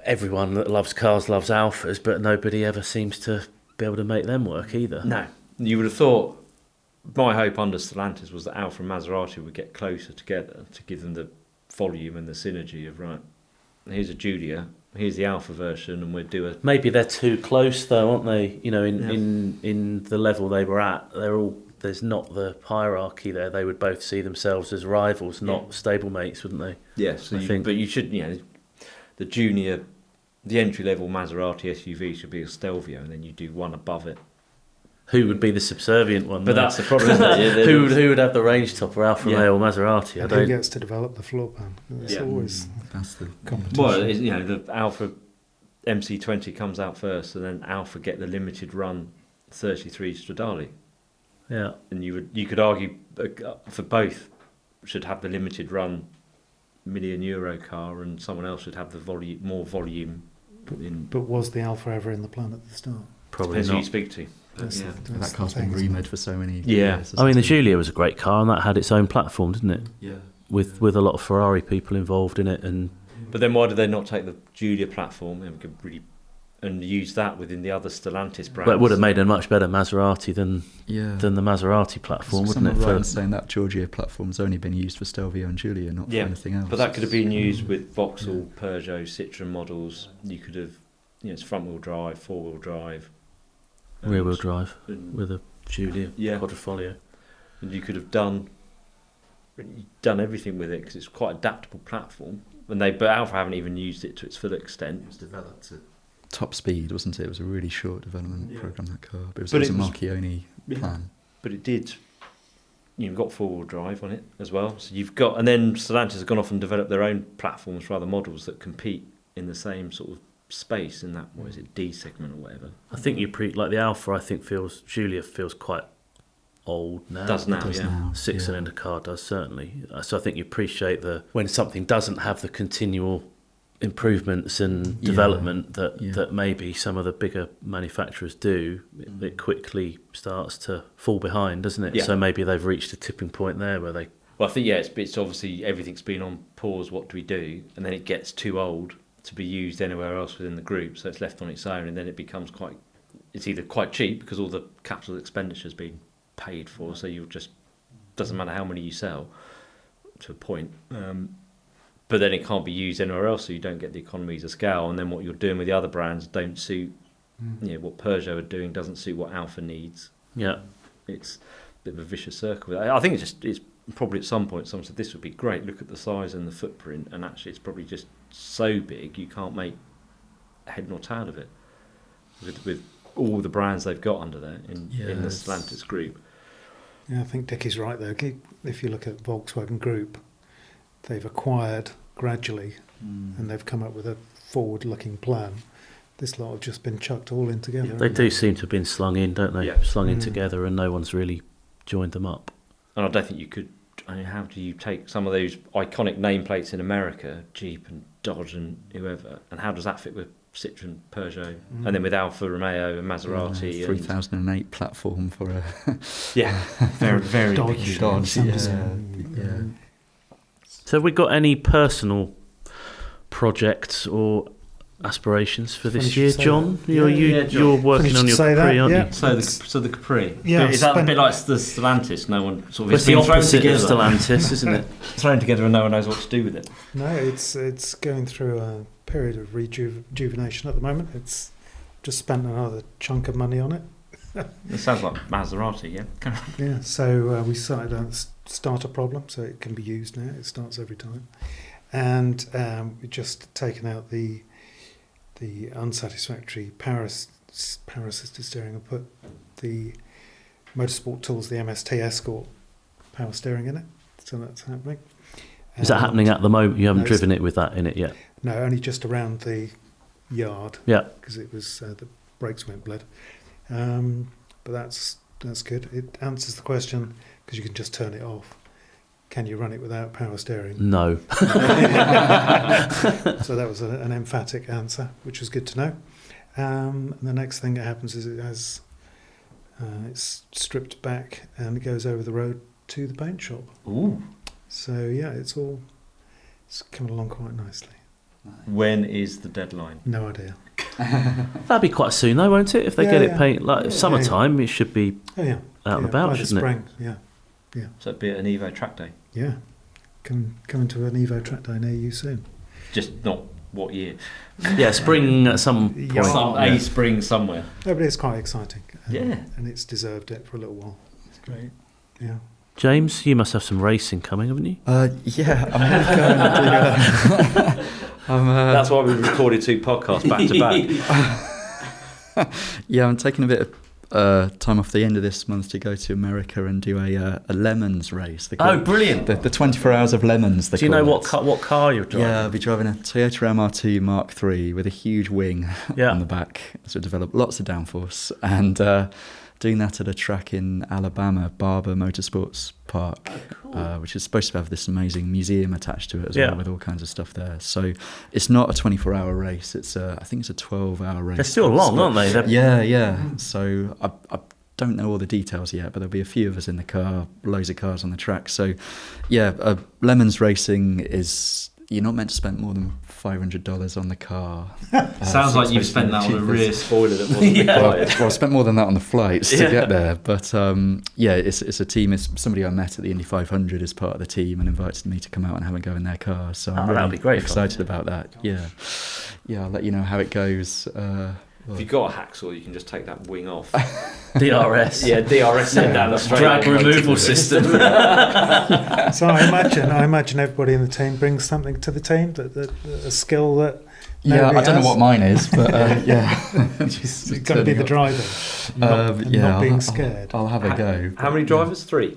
Everyone that loves cars loves Alphas, but nobody ever seems to be able to make them work either. No, you would have thought. My hope under Stellantis was that Alfa and Maserati would get closer together to give them the volume and the synergy of, right, here's a Giulia, here's the Alfa version, and we'll do a... Maybe they're too close though, aren't they? In the level they were at, they're all there's not the hierarchy there. They would both see themselves as rivals, not stablemates, wouldn't they? Yes, but you should, the entry level Maserati SUV should be a Stelvio, and then you do one above it. Who would be the subservient one? But that's the problem, isn't it? Who would have the range topper, Alfa Romeo or Maserati? And who gets to develop the floor plan? It's always That's the competition. Well, the Alfa MC20 comes out first, and then Alfa get the limited run 33 Stradale. Yeah. And you could argue for both should have the limited run €1 million car, and someone else should have the more volume. But was the Alfa ever in the plan at the start? Probably Depends not. who you speak to. That's that car's the been thing, rumoured for so many Yeah. years. I mean, the Giulia was a great car, and that had its own platform, didn't it? Yeah. With a lot of Ferrari people involved in it, and But then why did they not take the Giulia platform and use that within the other Stellantis brands? but it would have made a much better Maserati than Yeah. the Maserati platform, wouldn't Someone it? right in saying that Giorgio platform's only been used for Stelvio and Giulia, not for anything else. But that could have been used with Vauxhall, Peugeot, Citroen models. You could have, it's front-wheel drive, four-wheel drive. Rear-wheel drive and, with a Giulia Quadrifoglio. And you could have done everything with it because it's quite adaptable platform. But Alfa haven't even used it to its full extent. It was developed at top speed, wasn't it? It was a really short development program, that car. But it was a Marchione plan. But it did. You've got four-wheel drive on it as well. So you've got, and then Stellantis has gone off and developed their own platforms for other models that compete in the same sort of space in that, what is it, D segment or whatever. I think like the Alfa. I think Giulia feels quite old now. Does now. Six-cylinder car does certainly. So I think you appreciate when something doesn't have the continual improvements and development that maybe some of the bigger manufacturers do. It quickly starts to fall behind, doesn't it? Yeah. So maybe they've reached a tipping point there where they. Well, I think it's obviously everything's been on pause. What do we do? And then it gets too old to be used anywhere else within the group, so it's left on its own, and then it becomes it's either quite cheap because all the capital expenditure's been paid for, so doesn't matter how many you sell to a point, but then it can't be used anywhere else, so you don't get the economies of scale, and then what you're doing with the other brands don't suit what Peugeot are doing doesn't suit what Alfa needs. It's a bit of a vicious circle. I think it's probably at some point someone said this would be great, look at the size and the footprint, and actually it's probably just so big you can't make head nor tail of it with all the brands they've got under there in the Stellantis group. Yeah, I think Dickie's right though. If you look at Volkswagen Group, they've acquired gradually and they've come up with a forward-looking plan. This lot have just been chucked all in together. They do seem to have been slung in, don't they? Yeah. Slung in together, and no one's really joined them up. And I don't think you could. I mean, how do you take some of those iconic nameplates in America, Jeep and Dodge and whoever, and how does that fit with Citroen, Peugeot, and then with Alfa Romeo and Maserati? 3008 platform for a very, very Dodge. Dodge. Yeah. So have we got any personal projects or aspirations for this year, John? You're working on your Capri, aren't you? So the Capri. Yeah, Is that a bit like the Stellantis? No one sort of. It's the opposite of Stellantis, isn't it? Thrown together and no one knows what to do with it. No, it's going through a period of rejuvenation at the moment. It's just spent another chunk of money on it. It sounds like Maserati, yeah. Yeah, so we started a starter problem, so it can be used now. It starts every time. And we've just taken out the unsatisfactory power assisted steering and put the Motorsport Tools, the MST Escort power steering in it. So that's happening. Is that happening at the moment? You haven't driven it with that in it yet? No, only just around the yard. Yeah. Because it was the brakes went blood. But that's good. It answers the question because you can just turn it off. Can you run it without power steering? No. So that was an emphatic answer, which was good to know. And the next thing that happens is it's stripped back and it goes over the road to the paint shop. Ooh. So yeah, it's coming along quite nicely. When is the deadline? No idea. That'll be quite soon though, won't it? If they get it painted, summertime, it should be out and about, by shouldn't the spring, it? Yeah. So it'd be an Evo track day. Yeah. Coming to an Evo track day near you soon. Just not what year? Yeah, spring at some point. Spring somewhere. No, but it's quite exciting. Yeah. And it's deserved it for a little while. Great. Yeah. James, you must have some racing coming, haven't you? Yeah, I'm going to do. That's why we recorded 2 podcasts back to back. Yeah, I'm taking a bit of time off the end of this month to go to America and do a lemons race. Brilliant! The 24 hours of lemons. Do you know what car you're driving? Yeah, I'll be driving a Toyota MR2 Mark III with a huge wing on the back. So develop lots of downforce and doing that at a track in Alabama, Barber Motorsports Park, which is supposed to have this amazing museum attached to it as well, with all kinds of stuff there. So it's not a 24-hour race. I think it's a 12-hour race. They're still long, aren't they? Yeah. So I don't know all the details yet, but there'll be a few of us in the car, loads of cars on the track. So, yeah, lemons racing is... You're not meant to spend more than $500 on the car. Sounds like you've spent that on a rear spoiler that wasn't required. Well, I spent more than that on the flights to get there. But it's a team. It's somebody I met at the Indy 500 as part of the team and invited me to come out and have a go in their car. So I'm really be great excited about that. Yeah, I'll let you know how it goes. If you've got a hacksaw, you can just take that wing off. DRS. DRS down the straight. Drag removal system. So I imagine everybody in the team brings something to the team, a skill that. Yeah, I don't know what mine is, but You've got to be the driver, not being scared. I'll have a go. How many drivers? 3?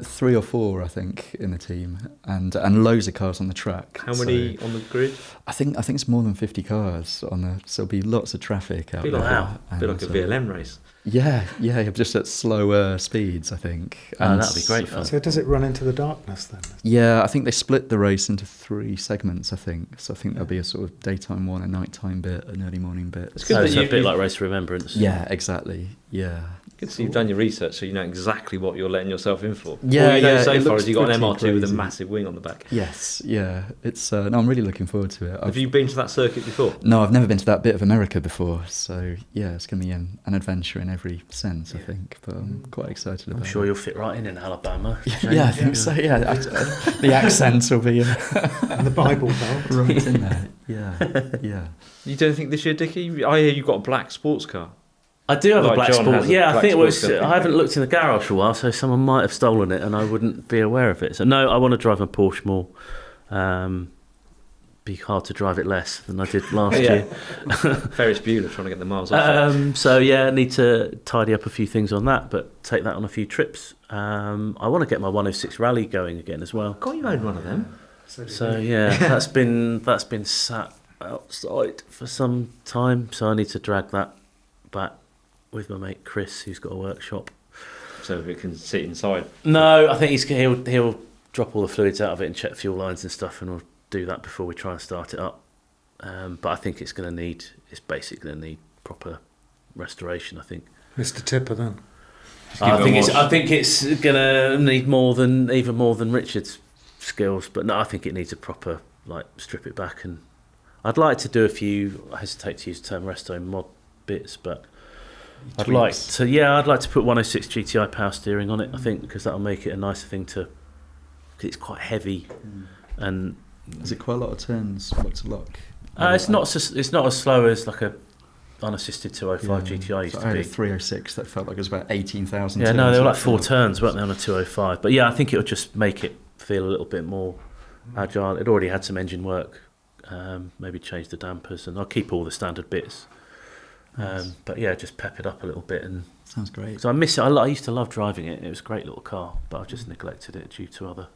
3 or 4, I think, in the team, and loads of cars on the track. How many on the grid? I think it's more than 50 cars on there, so there'll be lots of traffic out there. Wow, a bit like a VLM race. Yeah, just at slower speeds, I think. And that'd be great fun. So does it run into the darkness then? Yeah, I think they split the race into 3 segments, I think. So I think there'll be a sort of daytime one, a nighttime bit, an early morning bit. It's good that it's a bit like Race Remembrance. Yeah, exactly. Yeah. Good, so you've done your research, so you know exactly what you're letting yourself in for. Yeah, All you know yeah, so it far looks is you've got an pretty MR2 with a crazy. massive wing on the back. Yes, yeah. It's no, I'm really looking forward to it. Have you been to that circuit before? No, I've never been to that bit of America before, so yeah, it's going to be an adventure in every sense, I think. But I'm quite excited about it. I'm sure you'll fit right in Alabama. Yeah, I think so. Yeah, the accents will be And the Bible Belt. right in there. Yeah. You don't think this year, Dickie? I hear you've got a black sports car. I do have Like a black John sport. has a Yeah, I black think it was. sports car. I haven't looked in the garage for a while, so someone might have stolen it, and I wouldn't be aware of it. So no, I want to drive a Porsche more. Be hard to drive it less than I did last year. Ferris Bueller trying to get the miles off it. So yeah, I need to tidy up a few things on that, but take that on a few trips. I want to get my 106 Rally going again as well. God, you own one of them. So yeah, that's been sat outside for some time. So I need to drag that back with my mate Chris, who's got a workshop. So it can sit inside. No, I think he'll drop all the fluids out of it and check fuel lines and stuff, and we'll do that before we try and start it up. But I think it's basically going to need proper restoration. I think. Mr. Tipper then. I think it's going to need even more than Richard's skills. But no, I think it needs a proper strip it back, and I'd like to do a few. I hesitate to use the term resto mod bits, but I'd like to put 106 GTI power steering on it. I think because that'll make it a nicer thing to. Because it's quite heavy, and Is it quite a lot of turns, lock to lock? it's not as slow as like a unassisted 205 GTI used so to I had be. a 306 that felt like it was about 18,000 Yeah, turns. no, they were like 4 turns, weren't they, on a 205? But yeah, I think it'll just make it feel a little bit more agile. It already had some engine work. Maybe change the dampers, and I'll keep all the standard bits. But yeah, just pep it up a little bit. And sounds great. so I miss it. I used to love driving it. It was a great little car, but I've just neglected it due to other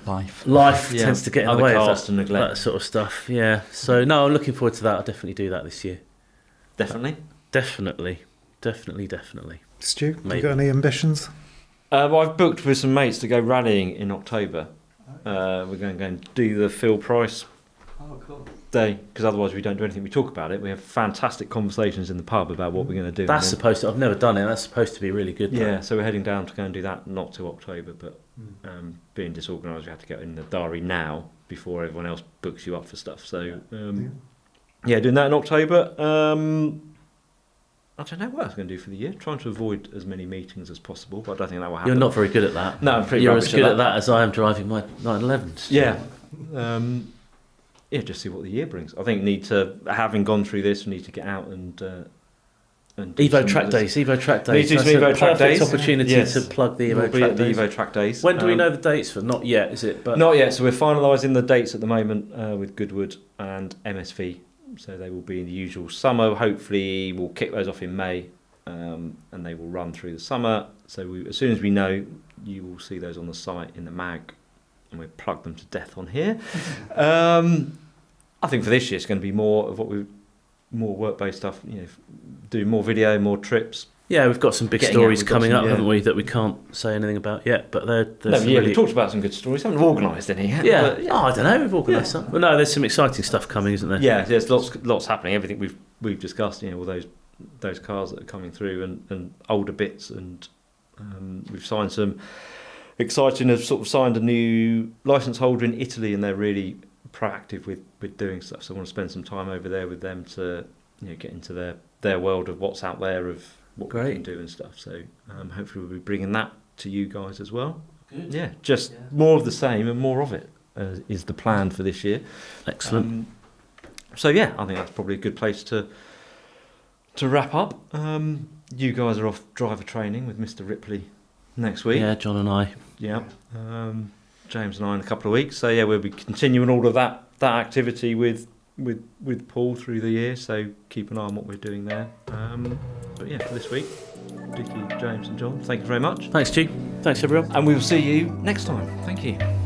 life tends to get in the way of that sort of stuff. Yeah. So no, I'm looking forward to that. I'll definitely do that this year. Definitely. Definitely. Stu, Maybe. you got any ambitions? Well, I've booked with some mates to go rallying in October. We're going to go and do the Phil Price day, because otherwise we don't do anything. We talk about it. We have fantastic conversations in the pub about what we're going to do. That's supposed to. I've never done it. That's supposed to be really good. Yeah, though. so we're heading down to go and do that, not till October, but being disorganised, we have to get in the diary now before everyone else books you up for stuff. So, doing that in October. I don't know what I was going to do for the year. Trying to avoid as many meetings as possible, but I don't think that will happen. You're not very good at that. No, I'm pretty You're rubbish as good at at that as I am driving my 911s. Yeah. Just see what the year brings. I think having gone through this, we need to get out and and do Evo some Track of Days. Evo Track Need Days. to do That's some a Evo Track perfect Days. opportunity Yes. to plug the We'll Evo be Track at the Days. Evo Track Days. When do we know the dates for? Not yet, is it? But Not yet. So we're finalising the dates at the moment with Goodwood and MSV. So they will be in the usual summer. Hopefully, we'll kick those off in May, and they will run through the summer. So as soon as we know, you will see those on the site in the mag, and we've plugged them to death on here. I think for this year, it's going to be more of more work-based stuff. Do more video, more trips. yeah, we've got some big Getting stories out, we've got coming some, up, yeah. haven't we? That we can't say anything about yet. But We talked about some good stories. Haven't organised any yet. Yeah. But, Oh, I don't know. We've organised some. But no, there's some exciting stuff coming, isn't there? Yeah, there's lots happening. Everything we've discussed, all those cars that are coming through and older bits, and we've signed some exciting. Have sort of signed a new license holder in Italy, and they're really proactive with doing stuff. So I want to spend some time over there with them to get into their world of what's out there, of what we can do and stuff. So hopefully we'll be bringing that to you guys as well. Good. Yeah, just more of the same and more of it is the plan for this year. Excellent. So yeah, I think that's probably a good place to wrap up. You guys are off driver training with Mr. Ripley next week. Yeah, John and I. Yeah. James and I in a couple of weeks. So yeah, we'll be continuing all of that activity with Paul through the year. So keep an eye on what we're doing there. But yeah, for this week, Dickie, James and John, thank you very much. Thanks, Stu. Thanks, everyone. And we will see you next time. Thank you.